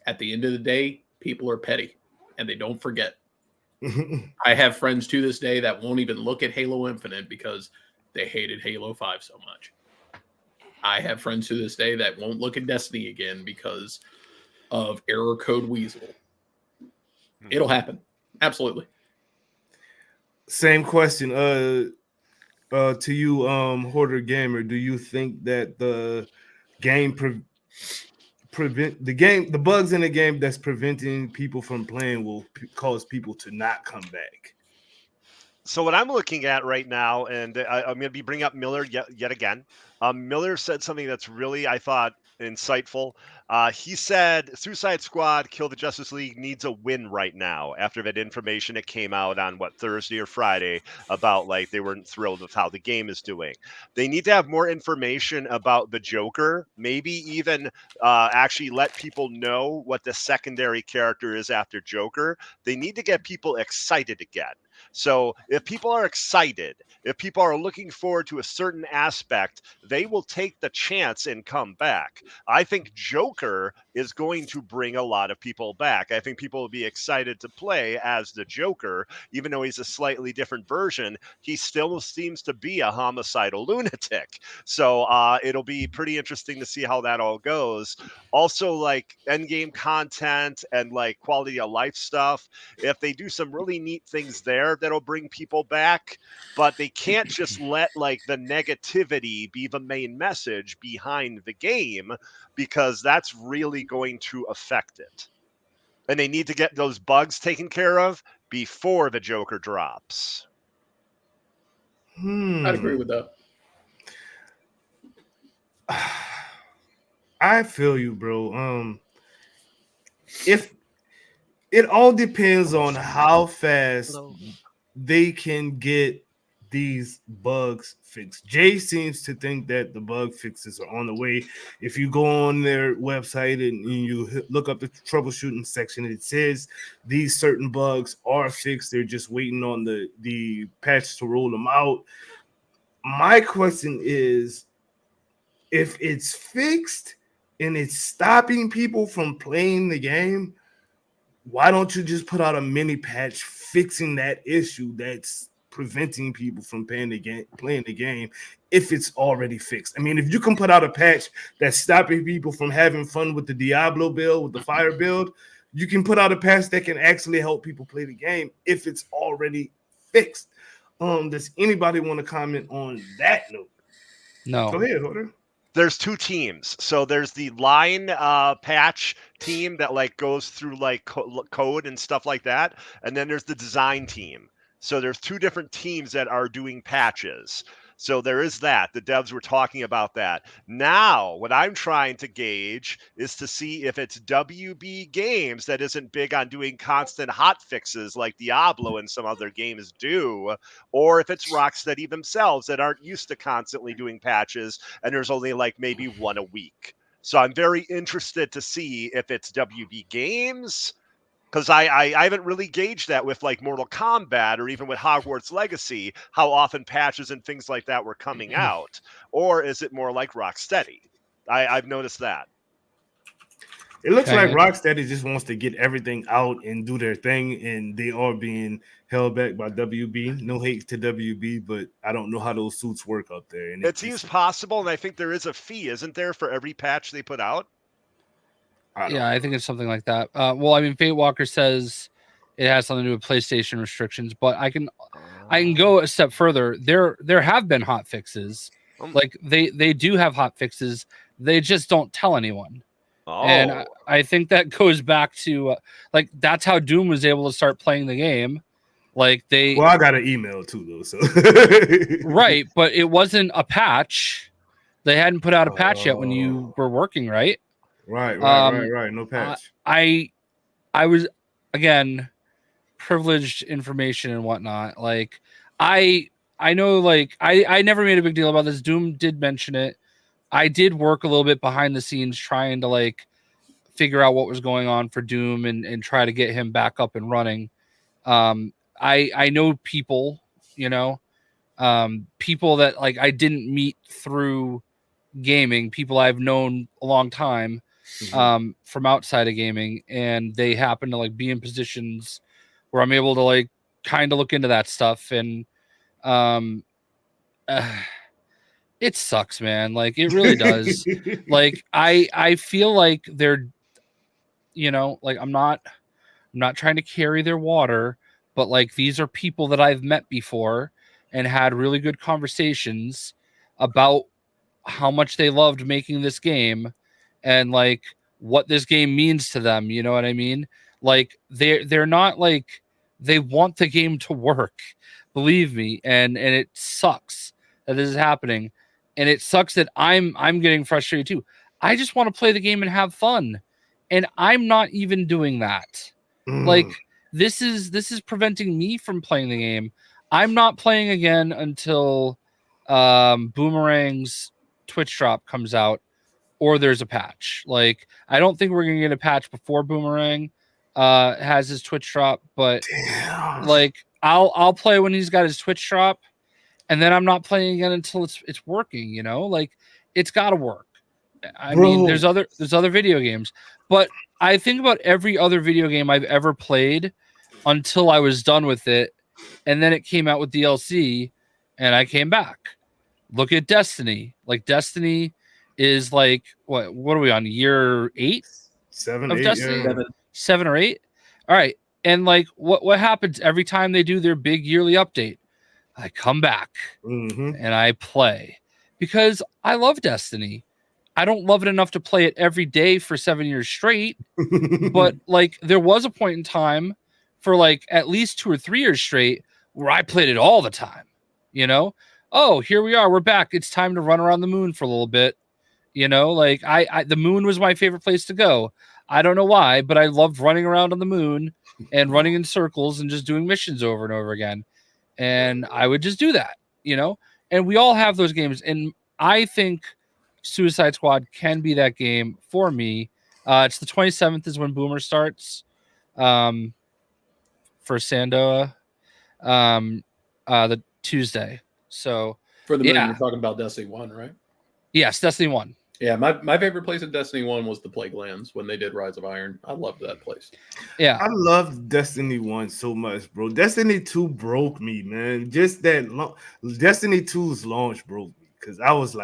At the end of the day, people are petty and they don't forget. I have friends to this day that won't even look at Halo Infinite because they hated Halo 5 so much. I have friends to this day that won't look at Destiny again because of error code Weasel. It'll happen. Absolutely. Same question to you, Hoarder Gamer. Do you think that the game the bugs in the game that's preventing people from playing will cause people to not come back? So what I'm looking at right now, and I'm going to be bringing up Miller yet again. Miller said something that's really, I thought, insightful. He said Suicide Squad Kill the Justice League needs a win right now after that information that came out on Thursday or Friday about like they weren't thrilled with how the game is doing. They need to have more information about the Joker, maybe even actually let people know what the secondary character is after Joker. They need to get people excited again. So if people are excited, if people are looking forward to a certain aspect, they will take the chance and come back. I think Joker is going to bring a lot of people back. I think people will be excited to play as the Joker, even though he's a slightly different version. He still seems to be a homicidal lunatic. So it'll be pretty interesting to see how that all goes. Also, like endgame content and like quality of life stuff, if they do some really neat things there, that'll bring people back, but they can't just let like the negativity be the main message behind the game, because that's really going to affect it. And they need to get those bugs taken care of before the Joker drops. I'd agree with that. I feel you, bro. If it all depends on how fast they can get these bugs fixed. Jay seems to think that the bug fixes are on the way. If you go on their website and you look up the troubleshooting section, it says these certain bugs are fixed. They're just waiting on the patch to roll them out. My question is, if it's fixed and it's stopping people from playing the game, why don't you just put out a mini patch fixing that issue that's preventing people from playing the game if it's already fixed? I mean, if you can put out a patch that's stopping people from having fun with the Diablo build, with the fire build, you can put out a patch that can actually help people play the game if it's already fixed. Does anybody want to comment on that note? No. Go ahead, Hoarder. There's two teams. So there's the line patch team that like goes through like code and stuff like that, and then there's the design team. So there's two different teams that are doing patches. So there is that. The devs were talking about that. Now, what I'm trying to gauge is to see if it's WB Games that isn't big on doing constant hot fixes like Diablo and some other games do, or if it's Rocksteady themselves that aren't used to constantly doing patches and there's only like maybe one a week. So I'm very interested to see if it's WB Games, because I haven't really gauged that with like Mortal Kombat or even with Hogwarts Legacy, how often patches and things like that were coming out. Or is it more like Rocksteady? I've noticed that. It looks like Rocksteady just wants to get everything out and do their thing, and they are being held back by WB. No hate to WB, but I don't know how those suits work up there. And it seems possible, and I think there is a fee, isn't there, for every patch they put out? I think it's something like that. Well, I mean, Fate Walker says it has something to do with PlayStation restrictions, but I can go a step further. There have been hot fixes. Like they do have hot fixes. They just don't tell anyone. And I think that goes back to like that's how Doom was able to start playing the game. Like I got an email too though. So right, but it wasn't a patch. They hadn't put out a patch yet when you were working, right? Right. No patch. I was again privileged information and whatnot. Like I know, like I never made a big deal about this. Doom did mention it. I did work a little bit behind the scenes trying to like figure out what was going on for Doom and try to get him back up and running. I know people, people that like I didn't meet through gaming, people I've known a long time. From outside of gaming, and they happen to like be in positions where I'm able to like kind of look into that stuff, and it sucks, man. Like it really does. Like I feel like they're, like I'm not trying to carry their water, but like these are people that I've met before and had really good conversations about how much they loved making this game. And like what this game means to them, you know what I mean? Like they're not like they want the game to work, believe me. And it sucks that this is happening, and it sucks that I'm getting frustrated too. I just want to play the game and have fun, and I'm not even doing that. Like this is preventing me from playing the game. I'm not playing again until Boomerang's Twitch drop comes out. Or there's a patch. Like I don't think we're gonna get a patch before Boomerang has his Twitch drop, but like I'll play when he's got his Twitch drop, and then I'm not playing again until it's working. Like it's got to work. I mean, there's other video games, but I think about every other video game I've ever played until I was done with it, and then it came out with DLC, and I came back. Look at Destiny. Like Destiny is like what are we on, year 8? 7, of 8, Destiny? yeah. 7 or 8. All right. And like what happens every time they do their big yearly update? I come back and I play because I love Destiny. I don't love it enough to play it every day for 7 years straight, but like there was a point in time for like at least 2 or 3 years straight where I played it all the time. Oh, here we are, we're back, it's time to run around the moon for a little bit. Like I the moon was my favorite place to go. I don't know why, but I loved running around on the moon and running in circles and just doing missions over and over again. And I would just do that, and we all have those games. And I think Suicide Squad can be that game for me. It's the 27th is when Boomer starts for Sandoa, the Tuesday. So for the moon, you're talking about Destiny 1, right? Yes, Destiny 1. Yeah, my favorite place in Destiny 1 was the Plague Lands when they did Rise of Iron. I loved that place. Yeah. I loved Destiny 1 so much, bro. Destiny 2 broke me, man. Just that Destiny 2's launch broke me because I was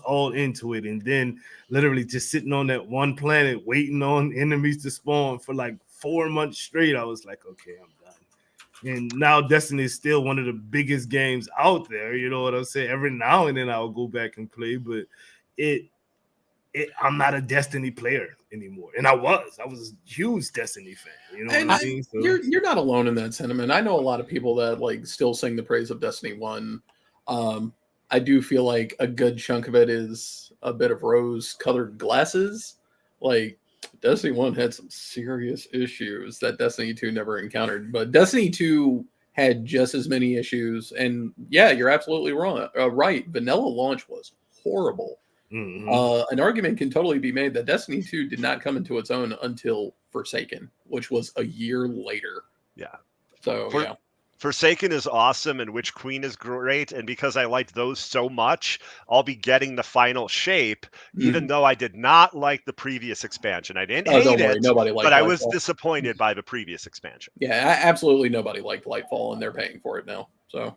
all into it, and then literally just sitting on that one planet waiting on enemies to spawn for like 4 months straight. I was like, okay, I'm done. And now Destiny is still one of the biggest games out there. You know what I'm saying? Every now and then I'll go back and play, but I'm not a Destiny player anymore. And I was a huge Destiny fan. You know what I mean? So, you're not alone in that sentiment. I know a lot of people that like still sing the praise of Destiny 1. I do feel like a good chunk of it is a bit of rose-colored glasses. Like Destiny 1 had some serious issues that Destiny 2 never encountered, but Destiny 2 had just as many issues. And yeah, you're absolutely wrong. Right. Vanilla launch was horrible. mm-hmm. An argument can totally be made that Destiny 2 did not come into its own until Forsaken, which was a year later. Yeah. So, yeah. Forsaken is awesome and Witch Queen is great. And because I liked those so much, I'll be getting the final shape, even though I did not like the previous expansion. I didn't hate it, nobody liked but I Lightfall. was disappointed by the previous expansion. Yeah, absolutely nobody liked Lightfall, and they're paying for it now. So,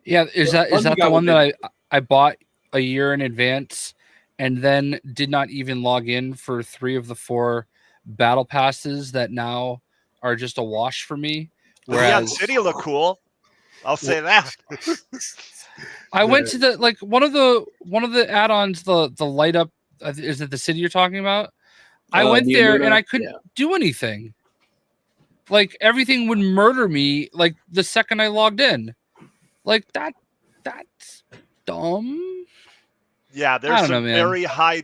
yeah, is that the one that I bought a year in advance and then did not even log in for 3 of the 4 battle passes that now are just a wash for me? Whereas City look cool. I'll say that. I went to the one of the add-ons, the light up. Is it the city you're talking about? I went there and I couldn't do anything. Like everything would murder me. Like the second I logged in. Like that's dumb. Yeah, there's some very high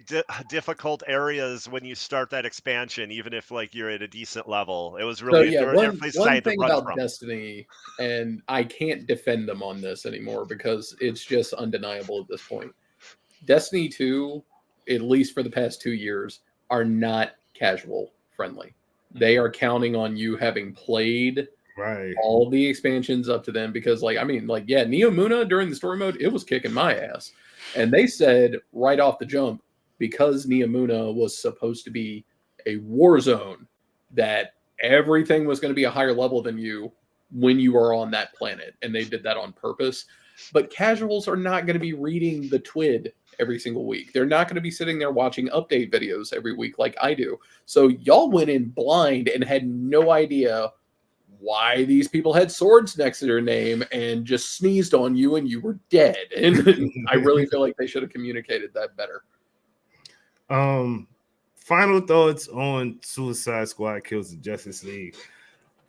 difficult areas when you start that expansion, even if like you're at a decent level. It was really one thing about Destiny, and I can't defend them on this anymore because it's just undeniable at this point. Destiny 2, at least for the past 2 years, are not casual friendly. They are counting on you having played all the expansions up to them because, Neomuna during the story mode, it was kicking my ass. And they said right off the jump, because Neomuna was supposed to be a war zone, that everything was going to be a higher level than you when you are on that planet. And they did that on purpose. But casuals are not going to be reading the TWID every single week. They're not going to be sitting there watching update videos every week like I do. So y'all went in blind and had no idea why these people had swords next to their name and just sneezed on you and you were dead. And I really feel like they should have communicated that better. Final thoughts on Suicide Squad Kills the Justice League.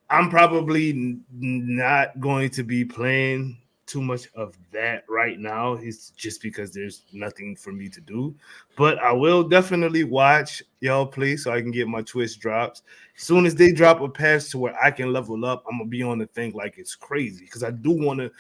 I'm probably not going to be playing too much of that right now. It's just because there's nothing for me to do. But I will definitely watch y'all play so I can get my Twitch drops. As soon as they drop a patch to where I can level up, I'm gonna be on the thing like it's crazy because I do want to.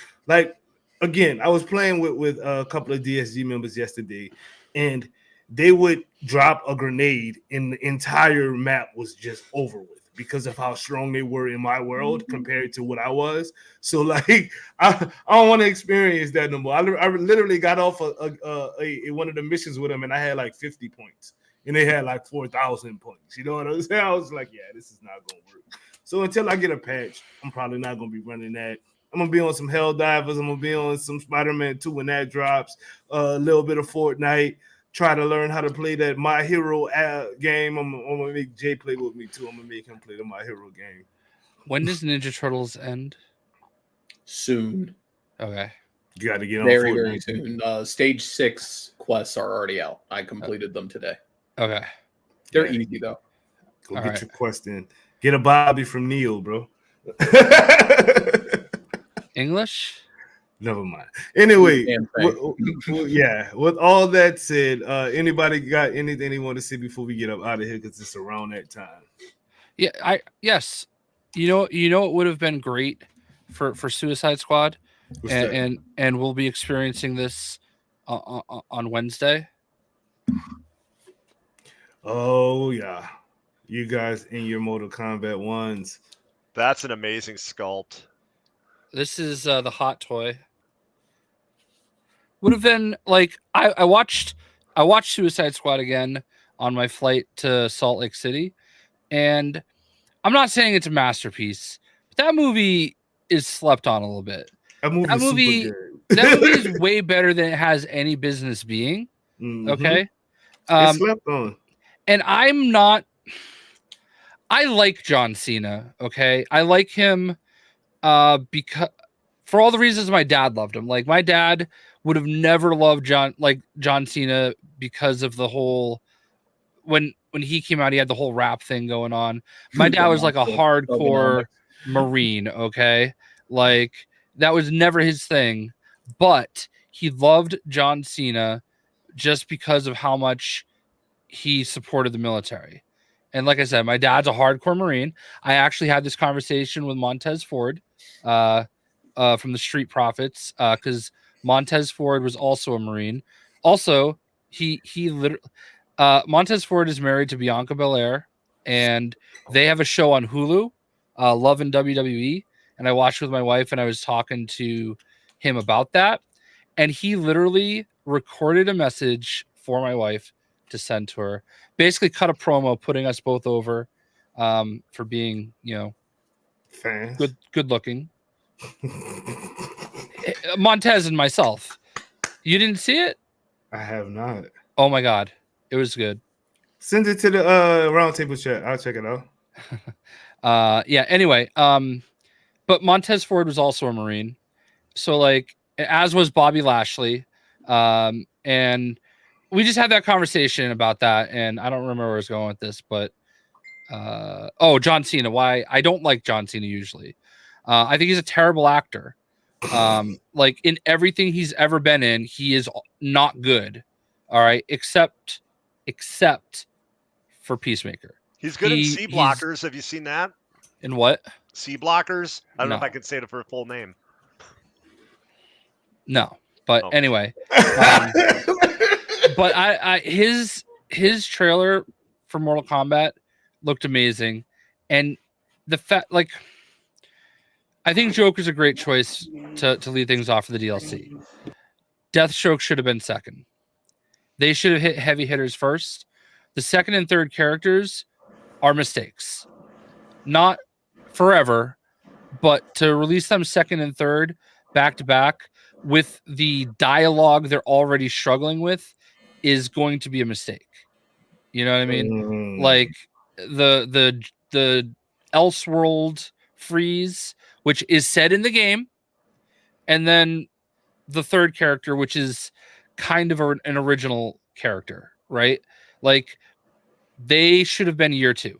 Again, I was playing with a couple of DSG members yesterday, and they would drop a grenade and the entire map was just over with because of how strong they were in my world compared to what I was. So I don't want to experience that no more. I literally got off one of the missions with them and I had like 50 points and they had like 4,000 points. You know what I'm saying? I was like, yeah, this is not going to work. So until I get a patch, I'm probably not going to be running that. I'm going to be on some Helldivers. I'm going to be on some Spider-Man 2 when that drops, a little bit of Fortnite. Try to learn how to play that My Hero game. I'm gonna make Jay play with me too. I'm gonna make him play the My Hero game. When does Ninja Turtles end? Soon. Okay. You got to get on very, very soon. Stage 6 quests are already out. I completed them today. Okay. They're easy though. Go get your quest in. Get a Bobby from Neo, bro. English? Never mind. Anyway, with all that said, anybody got anything they want to say before we get up out of here? Because it's around that time. Yeah, yes. You know, it would have been great for Suicide Squad, and we'll be experiencing this on Wednesday. Oh yeah, you guys in your Mortal Kombat 1s. That's an amazing sculpt. This is the hot toy. Would have been like I watched Suicide Squad again on my flight to Salt Lake City, and I'm not saying it's a masterpiece, but that movie is slept on a little bit. That movie is way better than it has any business being. Mm-hmm. Okay, it's slept on. And I like John Cena. Okay, I like him. because for all the reasons my dad loved him. Like my dad would have never loved John Cena because of the whole when he came out, he had the whole rap thing going on. My dad was like a hardcore Marine, okay? Like that was never his thing, but he loved John Cena just because of how much he supported the military. And like I said, my dad's a hardcore Marine. I actually had this conversation with Montez Ford from the Street Profits because Montez Ford was also a Marine. Also, he literally Montez Ford is married to Bianca Belair, and they have a show on Hulu, Love and WWE. And I watched with my wife, and I was talking to him about that. And he literally recorded a message for my wife to send to her. Basically cut a promo putting us both over for being, fans. Good looking. Montez and myself. You didn't see it? I have not. Oh my God. It was good. Send it to the roundtable chat. I'll check it out. Yeah, anyway, but Montez Ford was also a Marine. So like as was Bobby Lashley. And we just had that conversation about that, and I don't remember where I was going with this, but John Cena. Why I don't like John Cena usually. I think he's a terrible actor. Like in everything he's ever been in, he is not good. All right, except for Peacemaker. He's good in C Blockers. Have you seen that? In what? C Blockers? I don't know if I can say it for a full name. No, but anyway. But his trailer for Mortal Kombat looked amazing, and the fact, like, I think Joker's a great choice to lead things off for the DLC. Deathstroke should have been second. They should have hit heavy hitters first. The second and third characters are mistakes, not forever, but to release them second and third back to back with the dialogue they're already struggling with is going to be a mistake. You know what I mean? Like the Elseworld freeze, which is said in the game, and then the third character, which is kind of an original character, right? Like they should have been year 2.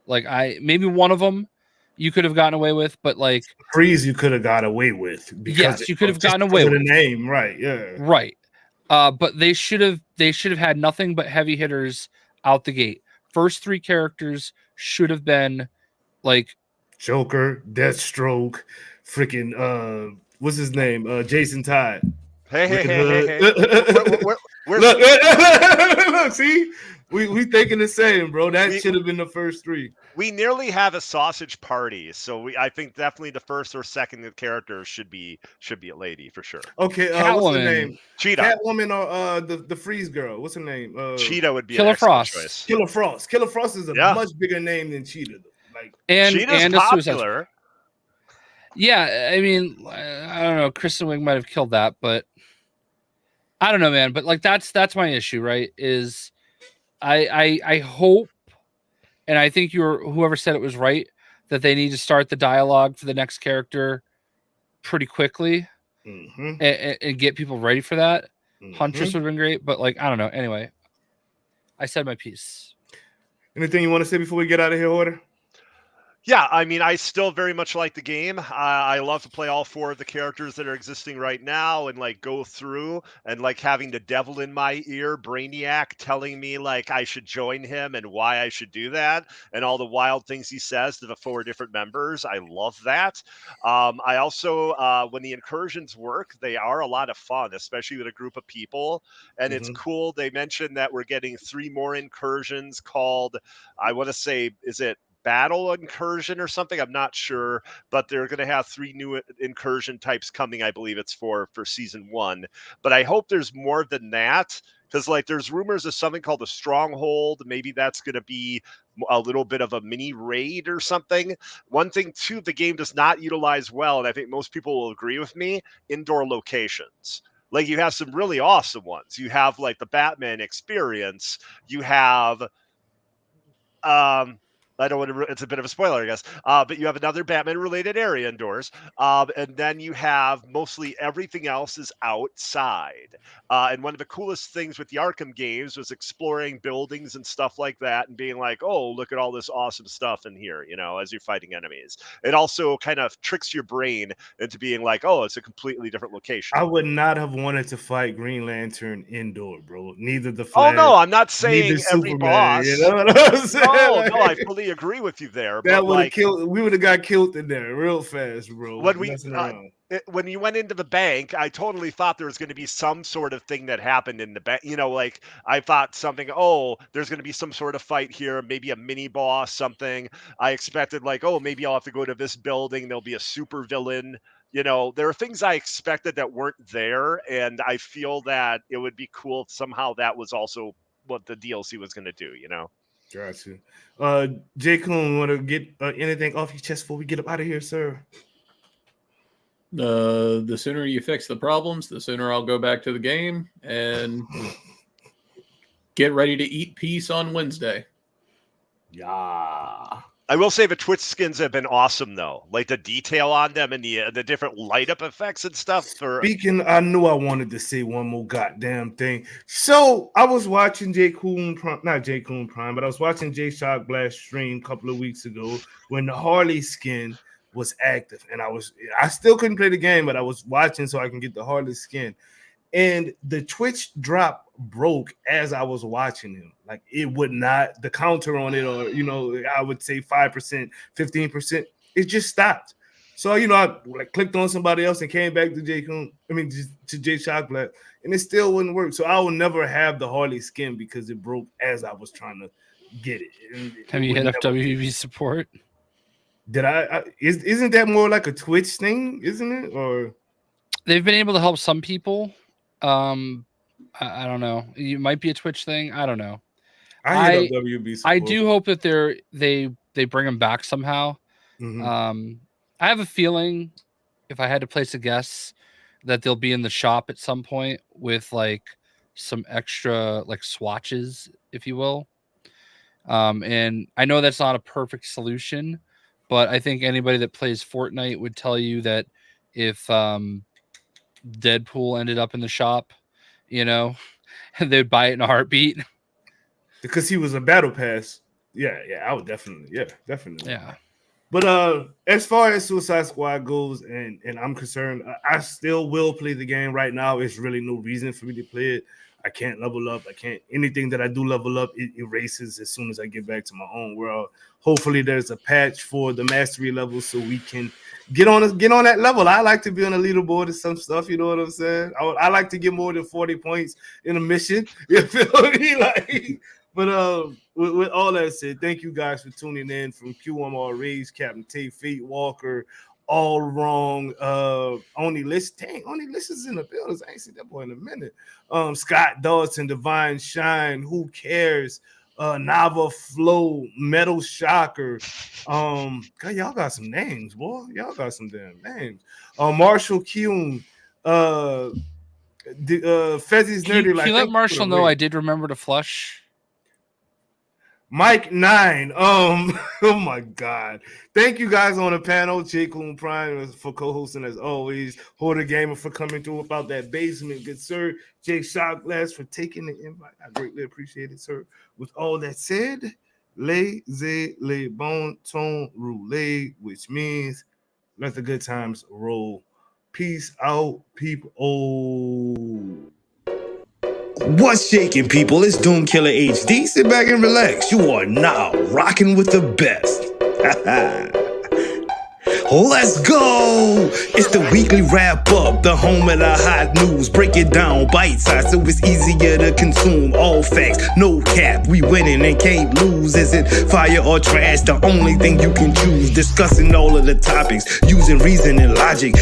Like maybe one of them you could have gotten away with, but like freeze you could have got away with because yes, you could have gotten away with the name, right? Yeah, right. But they should have had nothing but heavy hitters out the gate. First 3 characters should have been like Joker, Deathstroke, freaking what's his name? Jason Todd. Hey. Look, see? We thinking the same, bro. That should have been the first 3. We nearly have a sausage party, so I think definitely the first or second character should be a lady for sure. Okay, what's her name? Cheetah. Catwoman or the freeze girl. What's her name? Cheetah would be Killer an Frost. choice. Killer Frost. Killer Frost is a much bigger name than Cheetah. Like Cheetah's popular. Yeah, I mean, I don't know. Kristen Wiig might have killed that, but I don't know, man. But like that's my issue, right? Is I hope, and I think whoever said it was right, that they need to start the dialogue for the next character pretty quickly and get people ready for that. Huntress would have been great, but like I don't know. Anyway, I said my piece. Anything you want to say before we get out of here, Order? Yeah, I mean, I still very much like the game. I love to play all 4 of the characters that are existing right now and like go through and like having the devil in my ear, Brainiac, telling me like I should join him and why I should do that and all the wild things he says to the 4 different members. I love that. I also, when the incursions work, they are a lot of fun, especially with a group of people. And it's cool. They mentioned that we're getting 3 more incursions called, I want to say, is it Battle Incursion or something? I'm not sure, but they're going to have 3 new incursion types coming. I believe it's for season 1, but I hope there's more than that, because like there's rumors of something called the Stronghold. Maybe that's going to be a little bit of a mini raid or something. One thing too, the game does not utilize well, and I think most people will agree with me, indoor locations. Like you have some really awesome ones. You have like the Batman experience. You have I don't want to. It's a bit of a spoiler, I guess. But you have another Batman-related area indoors, and then you have mostly everything else is outside. And one of the coolest things with the Arkham games was exploring buildings and stuff like that, and being like, "Oh, look at all this awesome stuff in here," as you're fighting enemies. It also kind of tricks your brain into being like, "Oh, it's a completely different location." I would not have wanted to fight Green Lantern indoor, bro. Neither the Oh Flash. no, I'm not saying every Superman, boss. you know what I'm saying? No, I fully agree with you there. That But would have like, killed. We would have got killed in there real fast, bro. when we Messing around. when you went into the bank, I totally thought there was going to be some sort of thing that happened in the bank. Like I thought something. Oh, there's going to be some sort of fight here, maybe a mini boss, something. I expected like, oh, maybe I'll have to go to this building. There'll be a super villain. There are things I expected that weren't there, and I feel that it would be cool if somehow that was also what the DLC was going to do. Gotcha. J. Coon, want to get anything off your chest before we get up out of here, sir? The sooner you fix the problems, the sooner I'll go back to the game and get ready to eat peace on Wednesday. Yeah. I will say the Twitch skins have been awesome, though. Like the detail on them and the different light up effects and stuff. Speaking, I knew I wanted to say one more goddamn thing. So I was watching not J. Coon Prime, but I was watching J Shock Blast stream a couple of weeks ago when the Harley skin was active, and I still couldn't play the game, but I was watching so I can get the Harley skin. And the Twitch drop broke as I was watching him. Like it would not, the counter on it, or I would say 5%, 15%, it just stopped. So I clicked on somebody else and came back to to J Shock Black, and it still wouldn't work. So I will never have the Harley skin because it broke as I was trying to get it. Have you hit up WB support? Did isn't that more like a Twitch thing, isn't it? Or they've been able to help some people. I don't know. It might be a Twitch thing. I don't know. I hit up WB support. I do hope that they bring them back somehow. Mm-hmm. I have a feeling, if I had to place a guess, that they'll be in the shop at some point with like some extra like swatches, if you will. And I know that's not a perfect solution, but I think anybody that plays Fortnite would tell you that if Deadpool ended up in the shop, they'd buy it in a heartbeat because he was a battle pass. Yeah, I would definitely. Yeah. But as far as Suicide Squad goes, and I'm concerned, I still will play the game right now. It's really no reason for me to play it. I can't level up. Anything that I do level up, it erases as soon as I get back to my own world. Hopefully there's a patch for the mastery level so we can get on that level. I like to be on a leaderboard and some stuff, you know what I'm saying? I like to get more than 40 points in a mission. You feel me? But with all that said, thank you guys for tuning in. From QMR Rage, Captain T, Fate Walker, All Wrong, Only List. Dang, Only List is in the building. I ain't seen that boy in a minute. Scott Dawson, Divine Shine, Who Cares? Nava Flow, Metal Shocker. God, y'all got some names, boy. Y'all got some damn names. Marshall Kuhn, Fezzi's Nerdy. Can you let Marshall know I did remember to flush? Mike 9. Oh my God. Thank you guys on the panel. J. Coon Prime for co-hosting as always. Hoarder Gamer for coming through about that basement. Good sir. Jay Shotglass for taking the invite. I greatly appreciate it, sir. With all that said, le bon ton roulé, which means let the good times roll. Peace out, people. What's shaking, people? It's Doom Killer HD. Sit back and relax. You are now rocking with the best. Let's go! It's the weekly wrap up, the home of the hot news. Break it down, bite size, so it's easier to consume. All facts, no cap. We winning and can't lose. Is it fire or trash? The only thing you can choose. Discussing all of the topics, using reason and logic.